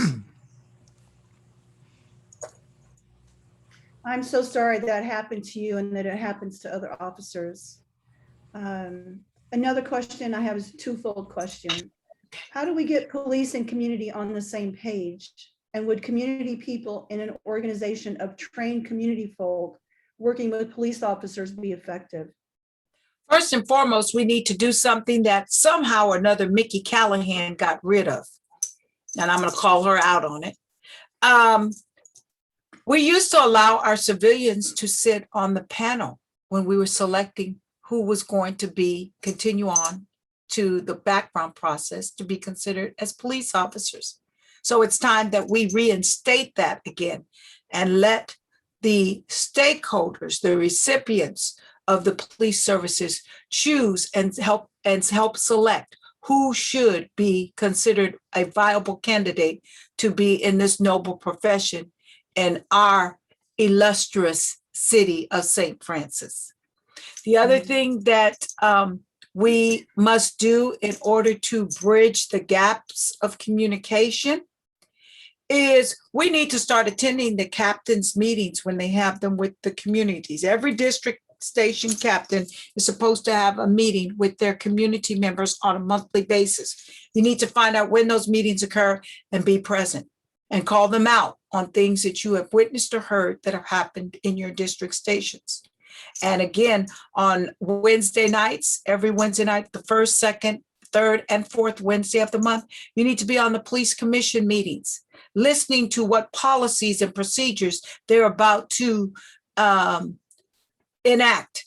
I'm so sorry that happened to you and that it happens to other officers. Another question I have is a twofold question. How do we get police and community on the same page? And would community people in an organization of trained community folk working with police officers be effective? First and foremost, we need to do something that somehow or another Mickey Callahan got rid of. And I'm going to call her out on it. We used to allow our civilians to sit on the panel when we were selecting who was going to continue on to the background process to be considered as police officers. So it's time that we reinstate that again and let the stakeholders, the recipients of the police services choose and help select who should be considered a viable candidate to be in this noble profession in our illustrious city of St. Francis. The other thing that we must do in order to bridge the gaps of communication is we need to start attending the captains' meetings when they have them with the communities. Every district station captain is supposed to have a meeting with their community members on a monthly basis. You need to find out when those meetings occur and be present and call them out on things that you have witnessed or heard that have happened in your district stations. And again, on Wednesday nights, every Wednesday night, the first, second, third, and fourth Wednesday of the month, you need to be on the police commission meetings, listening to what policies and procedures they're about to enact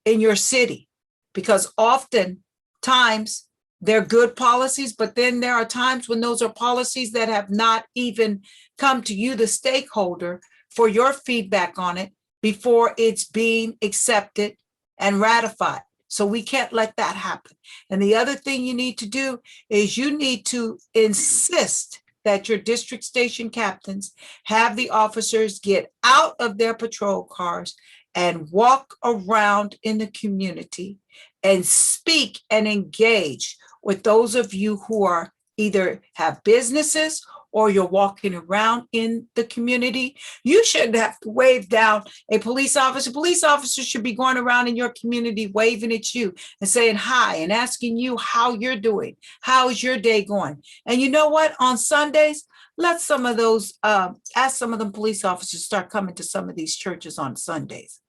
in your city, because oftentimes they're good policies, but then there are times when those are policies that have not even come to you, the stakeholder, for your feedback on it before it's being accepted and ratified. So we can't let that happen. And the other thing you need to do is you need to insist that your district station captains have the officers get out of their patrol cars and walk around in the community and speak and engage with those of you who are either have businesses or you're walking around in the community. You shouldn't have to wave down a police officer. Police officers should be going around in your community waving at you and saying hi and asking you how you're doing. How's your day going? And you know what? On Sundays, let some of those, ask some of them police officers start coming to some of these churches on Sundays.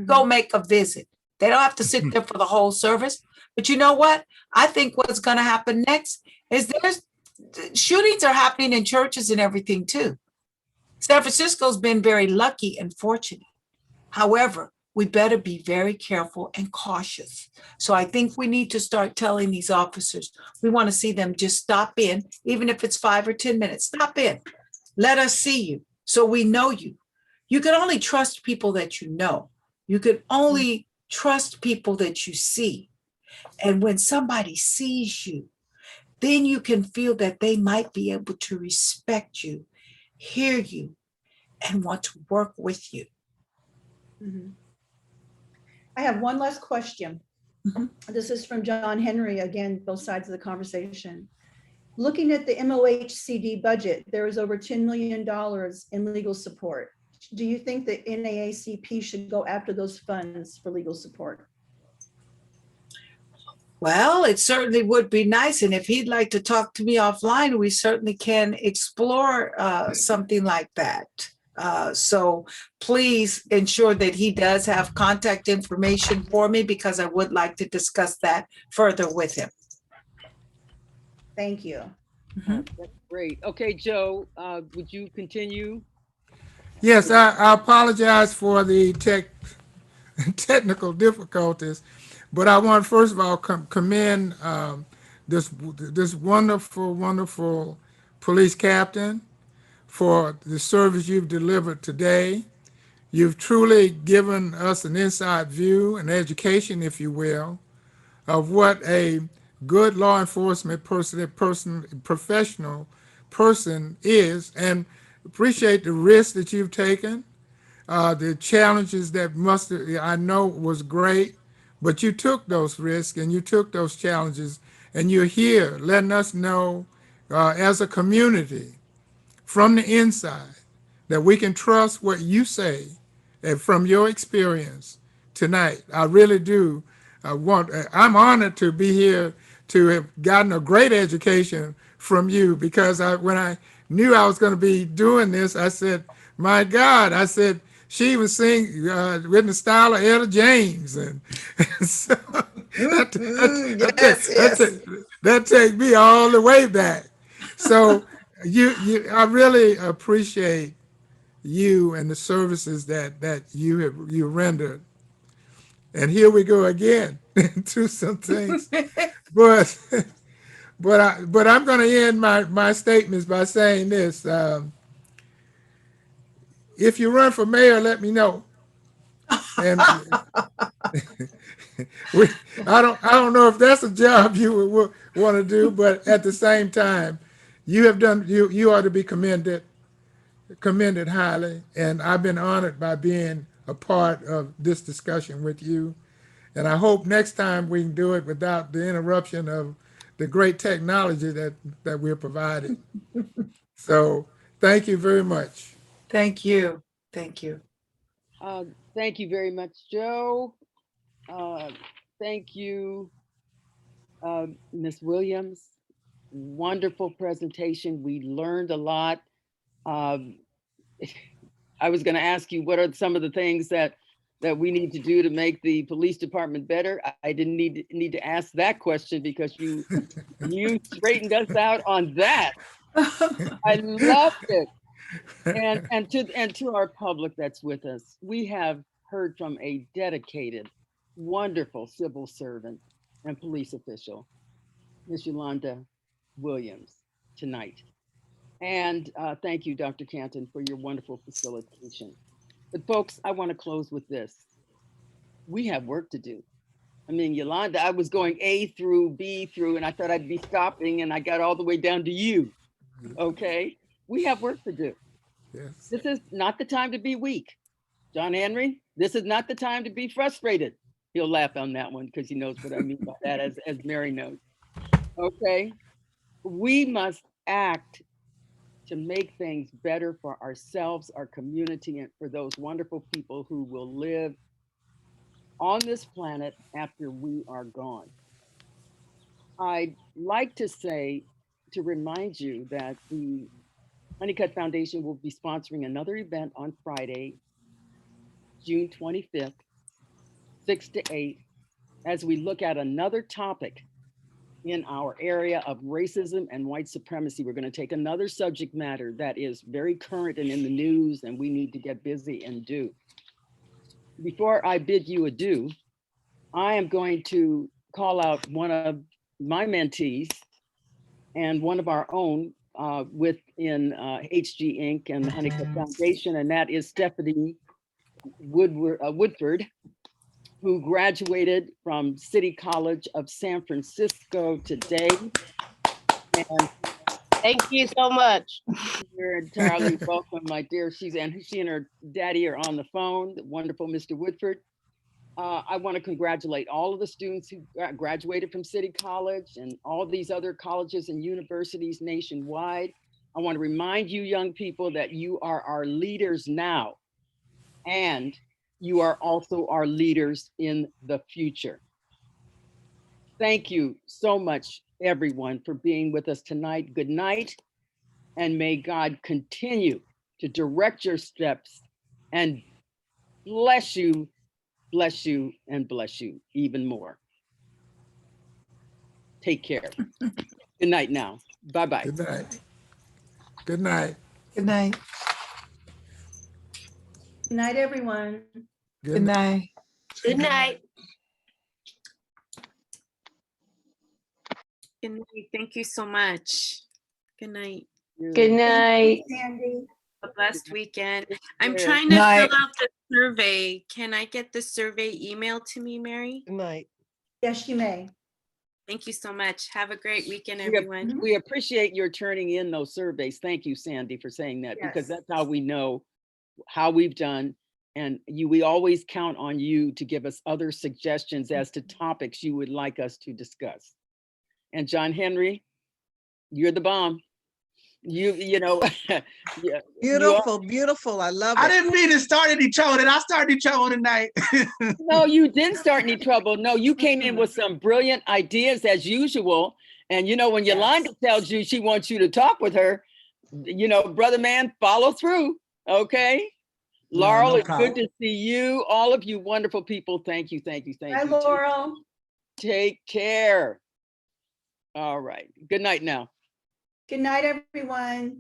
Go make a visit. They don't have to sit there for the whole service. But you know what? I think what's going to happen next is shootings are happening in churches and everything too. San Francisco's been very lucky and fortunate. However, we better be very careful and cautious. So I think we need to start telling these officers, we want to see them just stop in, even if it's 5 or 10 minutes, stop in. Let us see you so we know you. You can only trust people that you know. You can only trust people that you see. And when somebody sees you, then you can feel that they might be able to respect you, hear you, and want to work with you. I have one last question. This is from John Henry, again, both sides of the conversation. Looking at the MOHCD budget, there is over $10 million in legal support. Do you think the NAACP should go after those funds for legal support? Well, it certainly would be nice. And if he'd like to talk to me offline, we certainly can explore something like that. So please ensure that he does have contact information for me because I would like to discuss that further with him. Thank you. That's great. Okay, Joe, would you continue? Yes, I apologize for the technical difficulties, but I want first of all commend this wonderful police captain for the service you've delivered today. You've truly given us an inside view, an education, if you will, of what a good law enforcement professional person is, and appreciate the risk that you've taken, the challenges that I know was great, but you took those risks and you took those challenges, and you're here letting us know as a community from the inside that we can trust what you say and from your experience tonight. I really do I'm honored to be here, to have gotten a great education from you, because when I knew I was going to be doing this, I said, my God, I said, she was singing with the style of Etta James. And so that take me all the way back. So I really appreciate you and the services that you rendered. And here we go again to some things, but I'm going to end my statements by saying this: if you run for mayor, let me know. And I don't know if that's a job you would want to do, but at the same time, you have done you ought to be commended highly, and I've been honored by being a part of this discussion with you. And I hope next time we can do it without the interruption of the great technology that we're providing. So thank you very much. Thank you. Thank you. Thank you very much, Joe. Thank you, Ms. Williams. Wonderful presentation. We learned a lot. I was going to ask you, what are some of the things that we need to do to make the police department better? I didn't need to ask that question, because you straightened us out on that. I loved it. And to our public that's with us, we have heard from a dedicated, wonderful civil servant and police official, Ms. Yolanda Williams, tonight. And thank you, Dr. Canton, for your wonderful facilitation. But folks, I want to close with this. We have work to do. I mean, Yolanda, I was going A through B through, and I thought I'd be stopping, and I got all the way down to you. Okay, we have work to do. Yes. This is not the time to be weak. John Henry, this is not the time to be frustrated. He'll laugh on that one because he knows what I mean by that, as Mary knows. Okay, we must act to make things better for ourselves, our community, and for those wonderful people who will live on this planet after we are gone. I'd like to remind you that the Honeycutt Foundation will be sponsoring another event on Friday, June 25th, 6 to 8, as we look at another topic in our area of racism and white supremacy. We're going to take another subject matter that is very current and in the news, and we need to get busy and do. Before I bid you adieu, I am going to call out one of my mentees and one of our own within HG Inc. and the Honeycutt Foundation, and that is Stephanie Woodford, who graduated from City College of San Francisco today. And thank you so much. You're entirely welcome, my dear. She and her daddy are on the phone, the wonderful Mr. Woodford. I want to congratulate all of the students who graduated from City College and all of these other colleges and universities nationwide. I want to remind you, young people, that you are our leaders now, and you are also our leaders in the future. Thank you so much, everyone, for being with us tonight. Good night, and may God continue to direct your steps and bless you, and bless you even more. Take care. Good night now. Bye-bye. Good night. Good night. Good night. Good night, everyone. Good night. Good night. Good night. Thank you so much. Good night. Good night. Sandy. A blessed weekend. I'm care. trying to Night. fill out the survey. Can I get the survey emailed to me, Mary? Good night. Yes, you may. Thank you so much. Have a great weekend, We, everyone. we appreciate your turning in those surveys. Thank you, Sandy, for saying that, because Yes. that's how we know how we've done. And we always count on you to give us other suggestions as to topics you would like us to discuss. And John Henry, you're the bomb. You know, yeah, you are- Beautiful, beautiful. I love I it. didn't mean to start any trouble. Did I start any trouble tonight? No, you didn't start any trouble. No, you came in with some brilliant ideas as usual. And you know, when Yolanda tells you she wants you to talk with her, you know, brother man, follow through. Okay. No, Laurel, no it's problem. good to see you. All of you wonderful people. Thank you, thank you, thank Bye, you. Laurel. Take care. All right. Good night now. Good night, everyone.